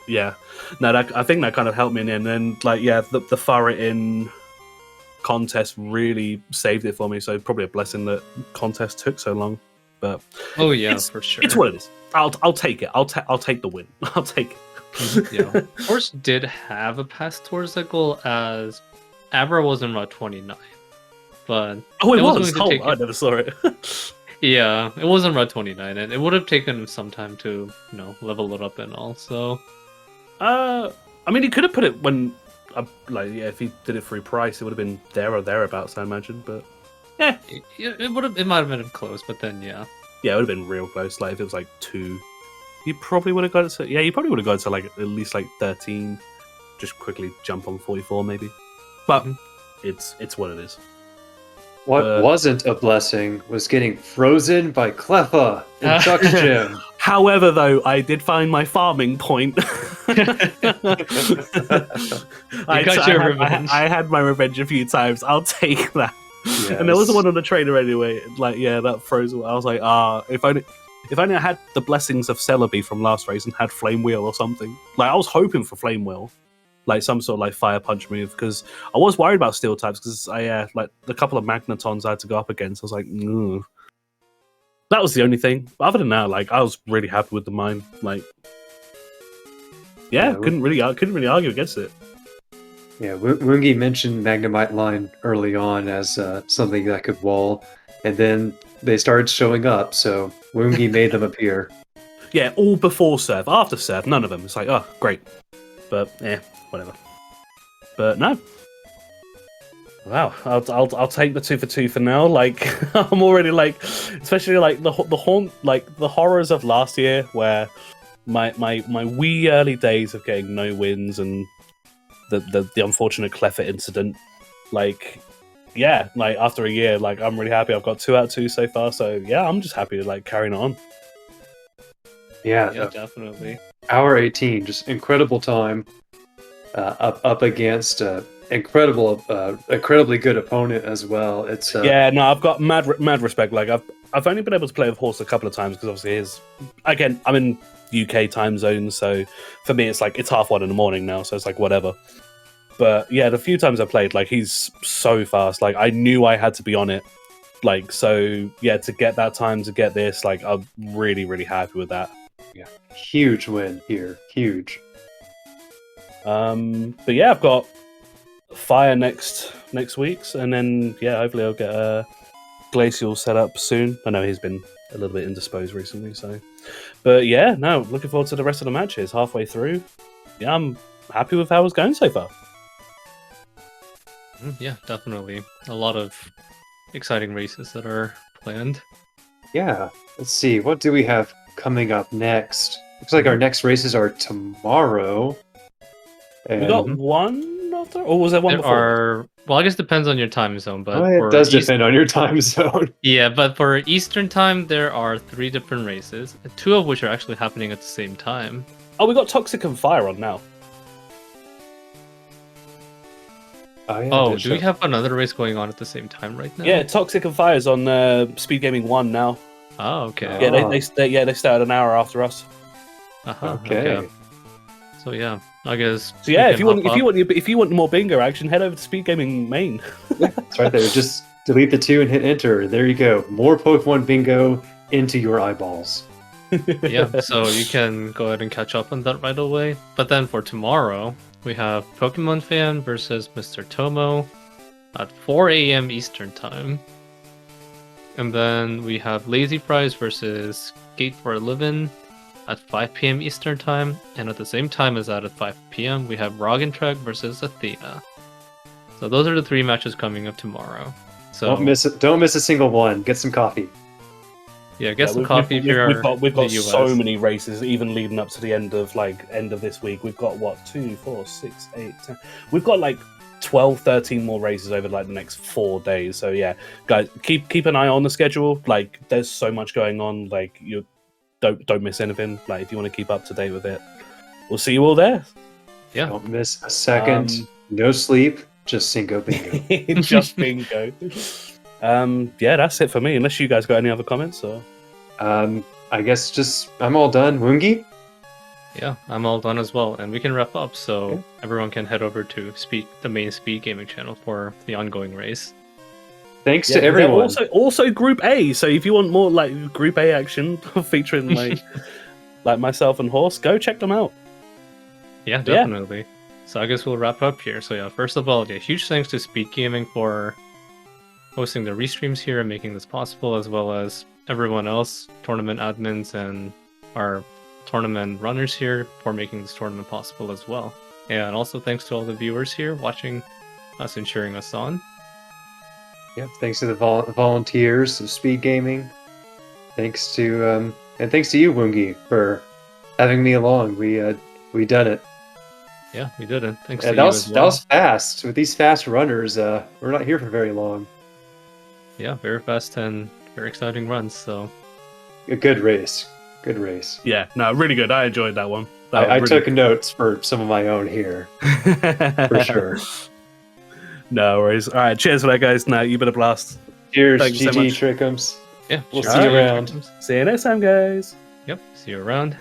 Yeah. No, I think that kind of helped me in the end. And like yeah, the Farah in contest really saved it for me, so probably a blessing that contest took so long. But Oh, yeah, It's- for sure. it's what it is. I'll take it. I'll take the win. I'll take it. Yeah. Horse did have a pass towards that goal as Abra was in Route 29. But Oh, it It was was. going to take I it. never saw it. yeah, it was in Route 29, and it would have taken him some time to, level it up and all. So I mean, he could have put it when, if he did it through price, it would have been there or thereabouts, I imagine. But yeah, It might have been close, but then yeah. Yeah, it would have been real close. Like if it was like 2, you probably would have got it to. Yeah, you probably would have got it to like at least like 13. Just quickly jump on 44 maybe. But it's what it is. What wasn't a blessing was getting frozen by Cleffa in Chuck's gym. However, though, I did find my farming point. I had my revenge a few times. I'll take that. Yes. And there was one on the trainer anyway. Like, yeah, that froze. I was like, if only I had the blessings of Celebi from last race and had Flame Wheel or something. Like, I was hoping for Flame Wheel. Like some sort of like fire punch move, because I was worried about steel types because I like the couple of magnetons I had to go up against. I was like, that was the only thing. But other than that, like I was really happy with the mine. Like, couldn't really argue against it. Yeah, Wungi mentioned Magnemite line early on as something that could wall, and then they started showing up. So Wungi made them appear. Yeah, all before serve, after serve, none of them. It's like, oh, great, but whatever. But no. Wow, I'll take the 2 for 2 for now. Like I'm already like, especially like the horrors of last year, where my wee early days of getting no wins and the unfortunate Cleffa incident. Like, yeah, like after a year, like I'm really happy. I've got 2 out of 2 so far. So yeah, I'm just happy to like carrying on. Yeah, definitely. Hour 18, just incredible time. Up against incredibly good opponent as well. It's I've got mad respect. Like I've only been able to play with Horse a couple of times because obviously I'm in UK time zone, so for me it's like it's 1:30 in the morning now, so it's like whatever. But yeah, the few times I played, like he's so fast. Like I knew I had to be on it. Like so, yeah, to get that time to get this, like I'm really happy with that. Yeah, huge win here, huge. But yeah, I've got Fire next week's, and then yeah, hopefully I'll get a Glacial set up soon. I know he's been a little bit indisposed recently, so. But yeah, no, looking forward to the rest of the matches. Halfway through, yeah, I'm happy with how it's going so far. Yeah, definitely. A lot of exciting races that are planned. Yeah, let's see. What do we have coming up next? Looks like our next races are tomorrow. And... We got one after, or was there one before? Well, I guess it depends on your time zone, but it does depend on your time zone. Yeah, but for Eastern time, there are 3 different races, 2 of which are actually happening at the same time. Oh, we got Toxic and Fire on now. Do we have another race going on at the same time right now? Yeah, Toxic and Fire is on SpeedGaming 1 now. Oh, okay. Yeah, they started an hour after us. Okay. So yeah, I guess. So yeah, if you want more bingo action, head over to SpeedGaming main. It's right there. Just delete the 2 and hit enter. There you go. More Pokemon bingo into your eyeballs. Yeah, so you can go ahead and catch up on that right away. But then for tomorrow, we have Pokemon Fan versus Mr. Tomo at 4 a.m. Eastern time. And then we have Lazy Fries versus Skate for a Living at 5 p.m. Eastern time. And at the same time as that, at 5 p.m., we have Roggentrek versus Athena. So those are the 3 matches coming up tomorrow. So don't miss it. Don't miss a single one. Get some coffee. Yeah, get some coffee if you're We've got so many races, even leading up to the end of this week. We've got 2, 4, 6, 8, 10. We've got like 12, 13 more races over like the next 4 days. So yeah, guys, keep an eye on the schedule. Like, there's so much going on. Like, you don't miss anything. Like, if you want to keep up to date with it, we'll see you all there. Yeah, don't miss a second. No sleep, just Cinco Bingo. Just bingo. Yeah, that's it for me. Unless you guys got any other comments, or I guess I'm all done. Wungi? Yeah, I'm all done as well, and we can wrap up so everyone can head over to the main SpeedGaming channel for the ongoing race. Thanks to everyone. Also Group A. So if you want more like Group A action featuring like myself and Horse, go check them out. Yeah, definitely. Yeah. So I guess we'll wrap up here. So yeah, first of all, huge thanks to SpeedGaming for hosting the restreams here and making this possible, as well as everyone else, tournament admins and our tournament runners here for making this tournament possible as well. And also thanks to all the viewers here watching us and cheering us on. Yep. Thanks to the volunteers of SpeedGaming. Thanks to and thanks to you, Wungi, for having me along. We done it. Yeah, we did it. Thanks to And you that as well. was fast. With these fast runners, we're not here for very long. Yeah, very fast and very exciting runs. So A good race. Good race. Yeah, no, really good. I enjoyed that one. I took notes for some of my own here, for sure. No worries. All right, cheers for that, guys. No, you've been a blast. Cheers, Thank you so GG much. Trikkums. yeah, We'll cheers see you to around. Trikkums. See you next time, guys. Yep, see you around.